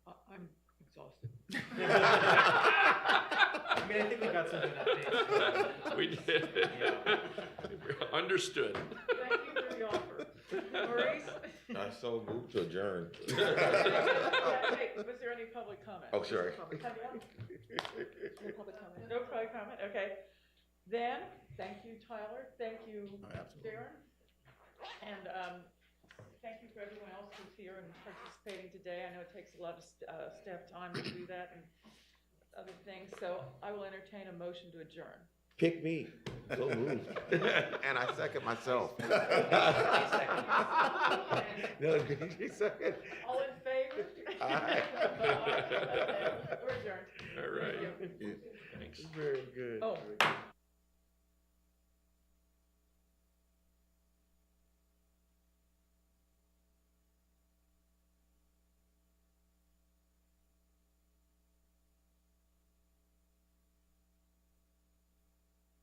I'm exhausted. I mean, I think we got some good updates. We did. Yeah. Understood. Thank you for the offer. Maurice? I so moved to adjourn. Hey, was there any public comment? Oh, sorry. Public comment. No public comment. No public comment, okay. Then, thank you, Tyler. Thank you, Oh, absolutely. Darren. And thank you for everyone else who's here and participating today. I know it takes a lot of staff time to do that and other things, so I will entertain a motion to adjourn. Pick me. So moved. And I second myself. No, you second. All in favor? Aye. We're adjourned. All right. Thank you. Thanks. Very good. Oh, Very